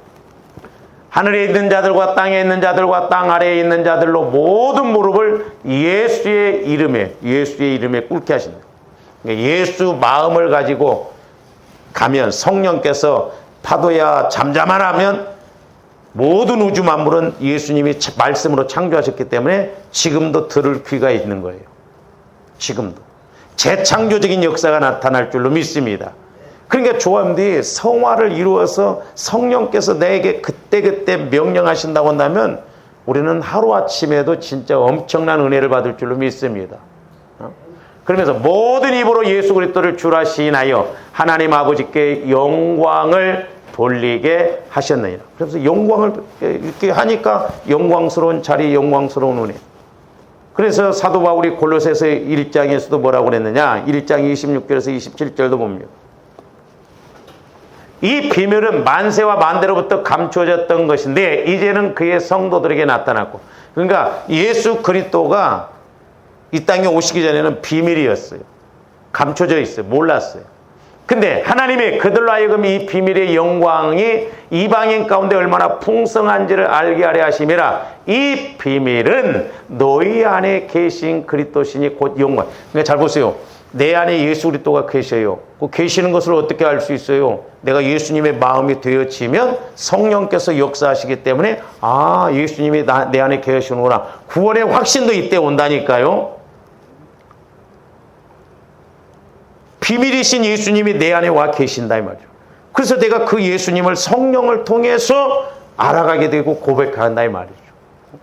하늘에 있는 자들과 땅에 있는 자들과 땅 아래에 있는 자들로 모든 무릎을 예수의 이름에 꿇게 하신다. 예수 마음을 가지고 가면 성령께서 파도야 잠잠만 하면 모든 우주 만물은 예수님이 말씀으로 창조하셨기 때문에 지금도 들을 귀가 있는 거예요. 지금도. 재창조적인 역사가 나타날 줄로 믿습니다. 그러니까 조함들이 성화를 이루어서 성령께서 내게 그때그때 명령하신다고 한다면 우리는 하루아침에도 진짜 엄청난 은혜를 받을 줄로 믿습니다. 그러면서 모든 입으로 예수 그리스도를 주라 시인하여 하나님 아버지께 영광을 돌리게 하셨느니라. 그래서 영광을 이렇게 하니까 영광스러운 자리, 영광스러운 은혜. 그래서 사도 바울이 골로새서 1장에서도 뭐라고 그랬느냐? 1장 26절에서 27절도 봅니다. 이 비밀은 만세와 만대로부터 감추어졌던 것인데 이제는 그의 성도들에게 나타났고, 그러니까 예수 그리스도가 이 땅에 오시기 전에는 비밀이었어요. 감춰져 있어요. 몰랐어요. 근데 하나님이 그들로 하여금 이 비밀의 영광이 이방인 가운데 얼마나 풍성한지를 알게 하려 하심이라. 이 비밀은 너희 안에 계신 그리스도시니 곧 영광. 그러니까 잘 보세요. 내 안에 예수 그리스도가 계셔요. 그 계시는 것을 어떻게 알 수 있어요? 내가 예수님의 마음이 되어지면 성령께서 역사하시기 때문에 아, 예수님이 내 안에 계시는구나. 구원의 확신도 이때 온다니까요. 비밀이신 예수님이 내 안에 와 계신다 이 말이죠. 그래서 내가 그 예수님을 성령을 통해서 알아가게 되고 고백한다 이 말이죠.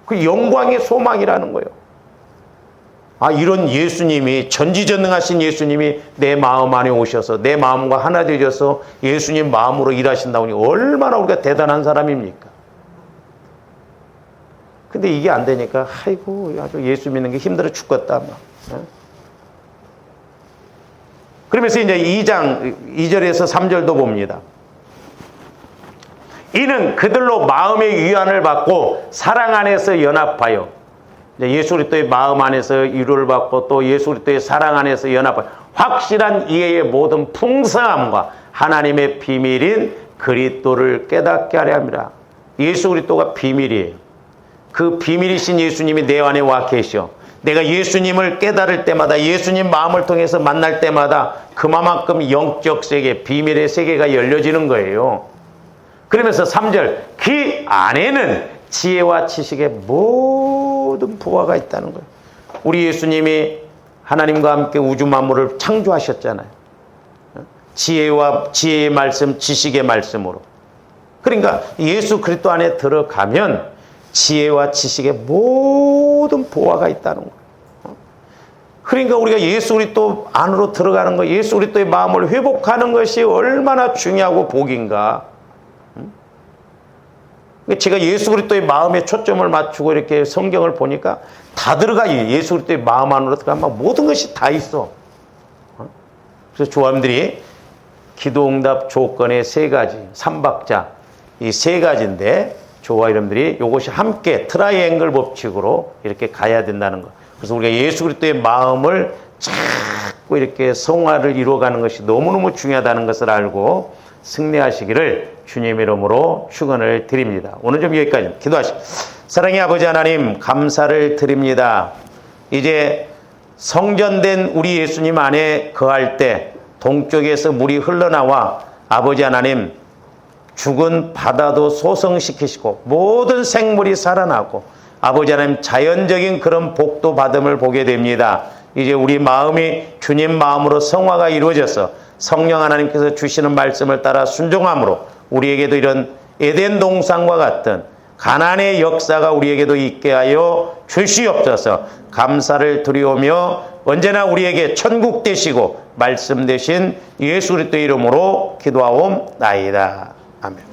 그 영광의 소망이라는 거예요. 아, 이런 예수님이, 전지전능하신 예수님이 내 마음 안에 오셔서 내 마음과 하나 되셔서 예수님 마음으로 일하신다고 하니 얼마나 우리가 대단한 사람입니까? 근데 이게 안 되니까 아이고 아주 예수 믿는 게 힘들어 죽겠다 막. 그러면서 이제 2장 2절에서 3절도 봅니다. 이는 그들로 마음의 위안을 받고 사랑 안에서 연합하여, 예수 그리스도의 마음 안에서 위로를 받고 또 예수 그리스도의 사랑 안에서 연합하여 확실한 이해의 모든 풍성함과 하나님의 비밀인 그리스도를 깨닫게 하려 합니다. 예수 그리스도가 비밀이에요. 그 비밀이신 예수님이 내 안에 와 계셔. 내가 예수님을 깨달을 때마다, 예수님 마음을 통해서 만날 때마다 그만큼 영적 세계, 비밀의 세계가 열려지는 거예요. 그러면서 3절, 그 안에는 지혜와 지식의 모든 부화가 있다는 거예요. 우리 예수님이 하나님과 함께 우주 만물을 창조하셨잖아요. 지혜의 말씀, 지식의 말씀으로. 그러니까 예수 그리스도 안에 들어가면 지혜와 지식의 모든 보화가 있다는 거예요. 그러니까 우리가 예수 그리스도 안으로 들어가는 거, 예수 그리스도의 마음을 회복하는 것이 얼마나 중요하고 복인가. 제가 예수 그리스도의 마음에 초점을 맞추고 이렇게 성경을 보니까 다 들어가. 예수 그리스도의 마음 안으로 들어가면 모든 것이 다 있어. 그래서 조함들이 기도응답 조건의 세 가지, 삼박자, 이 세 가지인데 저와 여러분들이 이것이 함께 트라이앵글 법칙으로 이렇게 가야 된다는 것. 그래서 우리가 예수 그리스도의 마음을 자꾸 이렇게 성화를 이루어가는 것이 너무너무 중요하다는 것을 알고 승리하시기를 주님의 이름으로 축원을 드립니다. 오늘 좀 여기까지 기도하시죠. 사랑의 아버지 하나님, 감사를 드립니다. 이제 성전된 우리 예수님 안에 거할 때 동쪽에서 물이 흘러나와 아버지 하나님, 죽은 바다도 소성시키시고 모든 생물이 살아나고 아버지 하나님, 자연적인 그런 복도 받음을 보게 됩니다. 이제 우리 마음이 주님 마음으로 성화가 이루어져서 성령 하나님께서 주시는 말씀을 따라 순종함으로 우리에게도 이런 에덴 동산과 같은 가나안의 역사가 우리에게도 있게 하여 주시옵소서. 감사를 드리오며 언제나 우리에게 천국 되시고 말씀 되신 예수 그리스도의 이름으로 기도하옵나이다. 아멘.